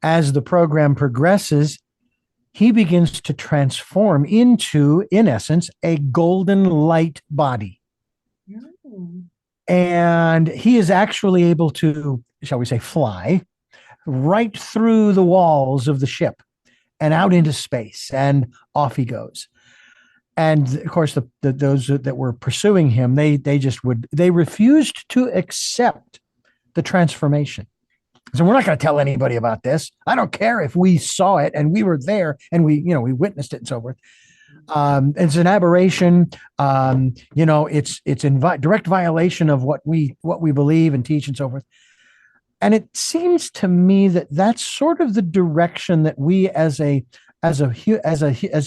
As the program progresses, he begins to transform into, in essence, a golden light body. Mm. And he is actually able to, shall we say, fly right through the walls of the ship and out into space. And off he goes. And of course, those that were pursuing him, they refused to accept the transformation. So we're not going to tell anybody about this. I don't care if we saw it and we were there and we witnessed it and so forth. It's an aberration. It's in direct violation of what we believe and teach and so forth. And it seems to me that that's sort of the direction that we as the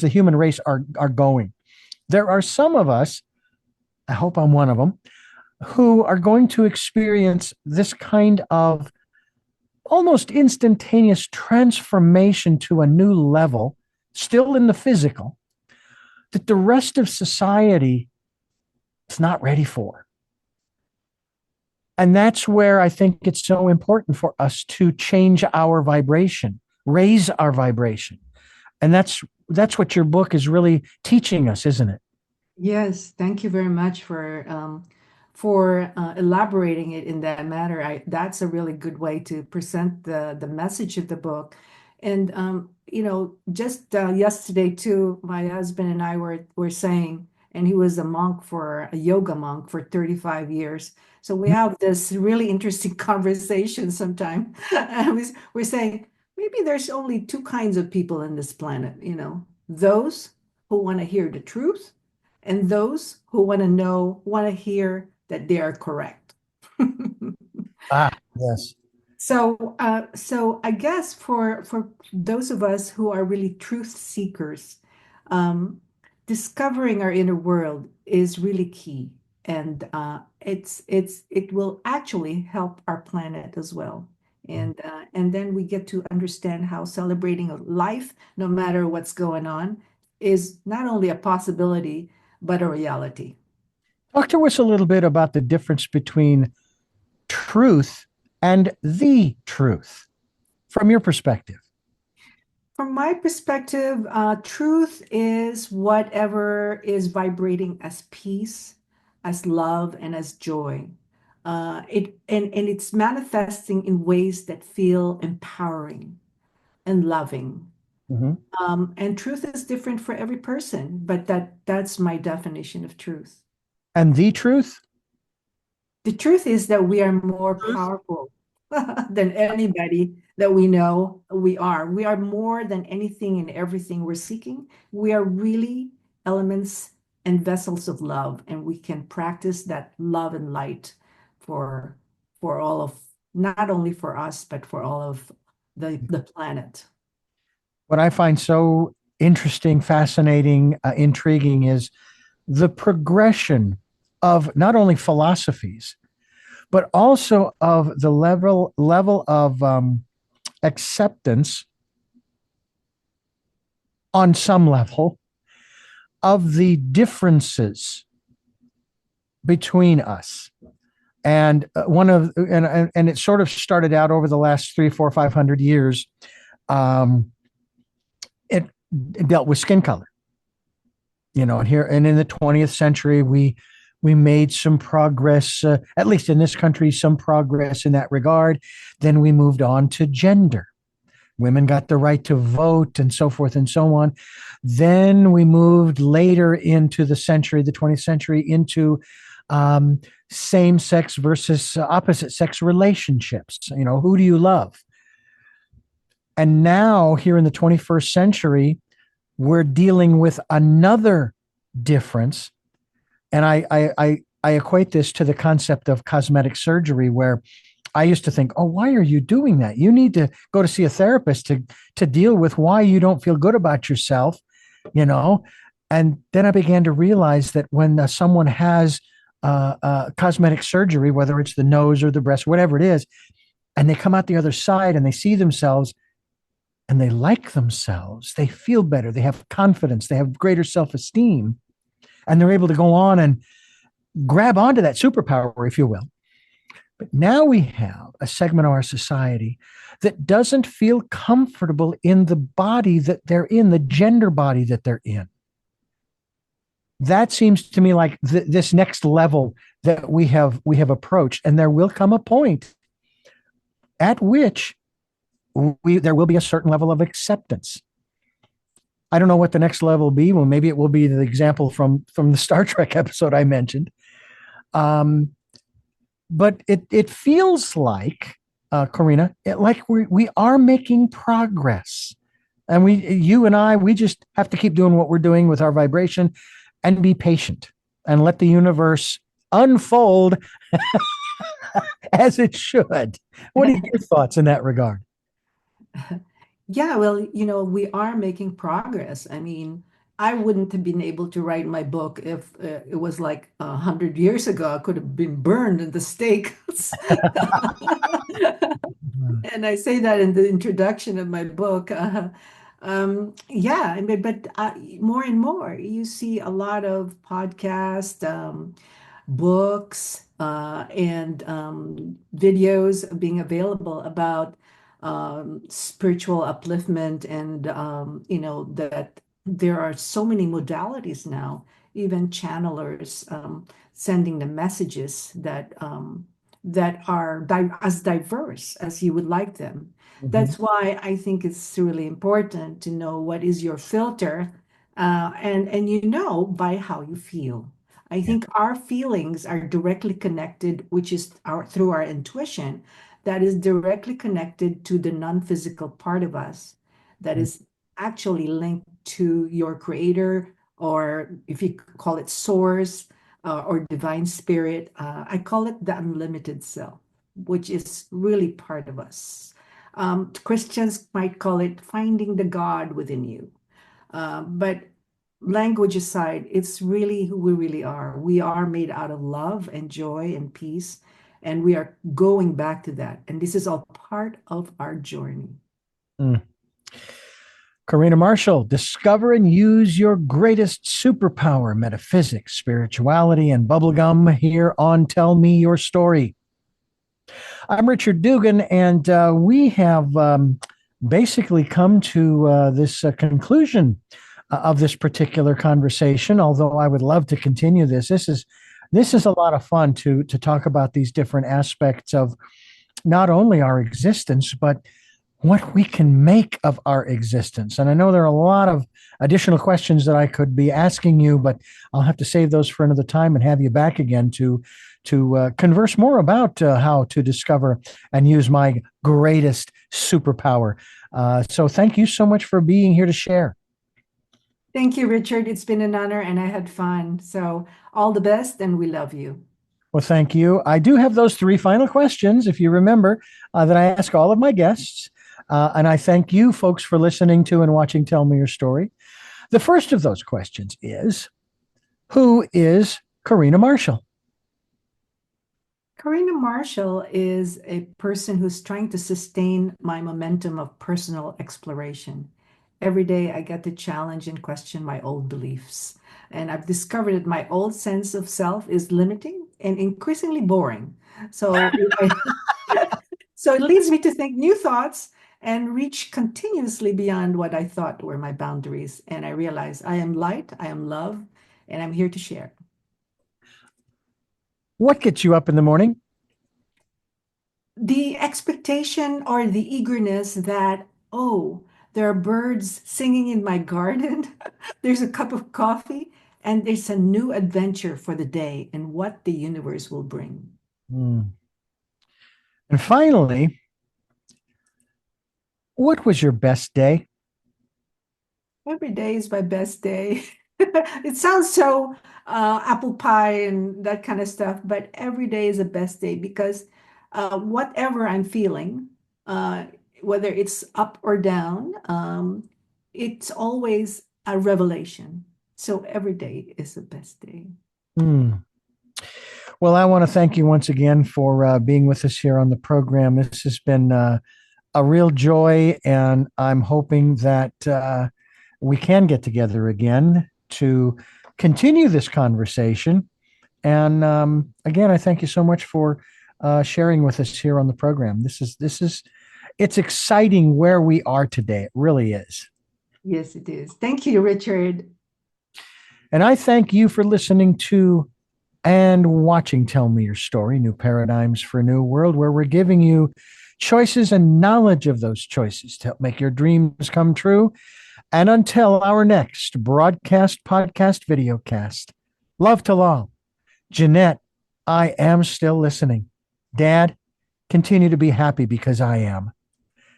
human race are going. There are some of us, I hope I'm one of them, who are going to experience this kind of almost instantaneous transformation to a new level, still in the physical, that the rest of society is not ready for. And that's where I think it's so important for us to change our vibration, raise our vibration. And that's what your book is really teaching us, isn't it? Yes, thank you very much for elaborating it in that manner. That's a really good way to present the message of the book. And just yesterday too, my husband and I were saying, and he was a yoga monk for 35 years. So we have this really interesting conversation sometime. And we're saying maybe there's only two kinds of people in this planet, those who want to hear the truth and those who want to hear that they are correct. Ah, yes. So I guess for those of us who are really truth seekers, um, discovering our inner world is really key, and it will actually help our planet as well. And then we get to understand how celebrating a life, no matter what's going on, is not only a possibility but a reality. Talk to us a little bit about the difference between truth and the truth from your perspective. From my perspective, truth is whatever is vibrating as peace, as love, and as joy. And it's manifesting in ways that feel empowering and loving. Mhm. And truth is different for every person, but that's my definition of truth. And the truth? The truth is that we are more Truth? powerful than anybody that we know we are. We are more than anything and everything we're seeking. We are really elements and vessels of love, and we can practice that love and light for for all of not only for us, but for all of the planet. What I find so interesting, fascinating, intriguing is the progression of not only philosophies, but also of the level of acceptance on some level of the differences between us. And and it sort of started out over the last 3, 4, 500 years. Um, it dealt with skin color, and here and in the 20th century we made some progress, at least in this country, some progress in that regard. Then we moved on to gender. Women got the right to vote and so forth and so on. Then we moved later into the century, the 20th century, into same sex versus opposite sex relationships. Who do you love? And now, here in the 21st century, we're dealing with another difference. And I equate this to the concept of cosmetic surgery, where I used to think, oh, why are you doing that? You need to go to see a therapist to deal with why you don't feel good about yourself, you know? And then I began to realize that when someone has cosmetic surgery, whether it's the nose or the breast, whatever it is, and they come out the other side and they see themselves and they like themselves, they feel better, they have confidence, they have greater self-esteem, and they're able to go on and grab onto that superpower, if you will. But now we have a segment of our society that doesn't feel comfortable in the body that they're in, the gender body that they're in. That seems to me like this next level that we have approached, and there will come a point at which there will be a certain level of acceptance. I don't know what the next level will be. Well, maybe it will be the example from the Star Trek episode I mentioned. But it feels like, Carina, like we are making progress, and you and I, we just have to keep doing what we're doing with our vibration, and be patient, and let the universe unfold as it should. What are your thoughts in that regard? Yeah, well, we are making progress. I mean, I wouldn't have been able to write my book if it was like 100 years ago. I could have been burned in the stake. And I say that in the introduction of my book. Yeah, I mean, but more and more, you see a lot of podcasts, books, and videos being available about spiritual upliftment, and that there are so many modalities now, even channelers sending the messages that are as diverse as you would like them. Mhm. That's why I think it's really important to know what is your filter, and by how you feel. I Yeah. think our feelings are directly connected, which is through our intuition, that is directly connected to the non-physical part of us, that is actually linked to your creator, or if you call it source, or divine spirit. I call it the unlimited self, which is really part of us. Christians might call it finding the God within you. But language aside, it's really who we really are. We are made out of love and joy and peace, and we are going back to that. And this is all part of our journey. Mm. Carina Marshall, discover and use your greatest superpower: metaphysics, spirituality, and bubblegum, here on Tell Me Your Story. I'm Richard Dugan, and we have basically come to this conclusion of this particular conversation. Although I would love to continue this. This is a lot of fun to talk about these different aspects of not only our existence, but what we can make of our existence. And I know there are a lot of additional questions that I could be asking you, but I'll have to save those for another time and have you back again to converse more about how to discover and use my greatest superpower. So thank you so much for being here to share. Thank you, Richard. It's been an honor and I had fun. So, all the best, and we love you. Well, thank you. I do have those three final questions, if you remember, that I ask all of my guests. And I thank you folks for listening to and watching Tell Me Your Story. The first of those questions is, who is Carina Marshall? Carina Marshall is a person who's trying to sustain my momentum of personal exploration. Every day I get to challenge and question my old beliefs. And I've discovered that my old sense of self is limiting and increasingly boring. So, so it leads me to think new thoughts and reach continuously beyond what I thought were my boundaries. And I realize I am light, I am love, and I'm here to share. What gets you up in the morning? The expectation or the eagerness that, oh, there are birds singing in my garden, there's a cup of coffee, and there's a new adventure for the day and what the universe will bring. Hmm. And finally, what was your best day? Every day is my best day. It sounds so apple pie and that kind of stuff, but every day is a best day because whatever I'm feeling, uh, whether it's up or down, it's always a revelation. So every day is the best day. Hmm. Well, I want to thank you once again for being with us here on the program. This has been a real joy, and I'm hoping that we can get together again to continue this conversation. And again, I thank you so much for sharing with us here on the program. It's exciting where we are today. It really is. Yes, it is. Thank you, Richard. And I thank you for listening to and watching Tell Me Your Story, New Paradigms for a New World, where we're giving you choices and knowledge of those choices to help make your dreams come true. And until our next broadcast, podcast, videocast, love to all. Jeanette, I am still listening. Dad, continue to be happy because I am.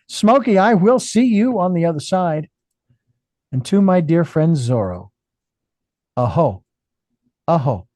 Smokey, I will see you on the other side. And to my dear friend Zorro, aho, aho.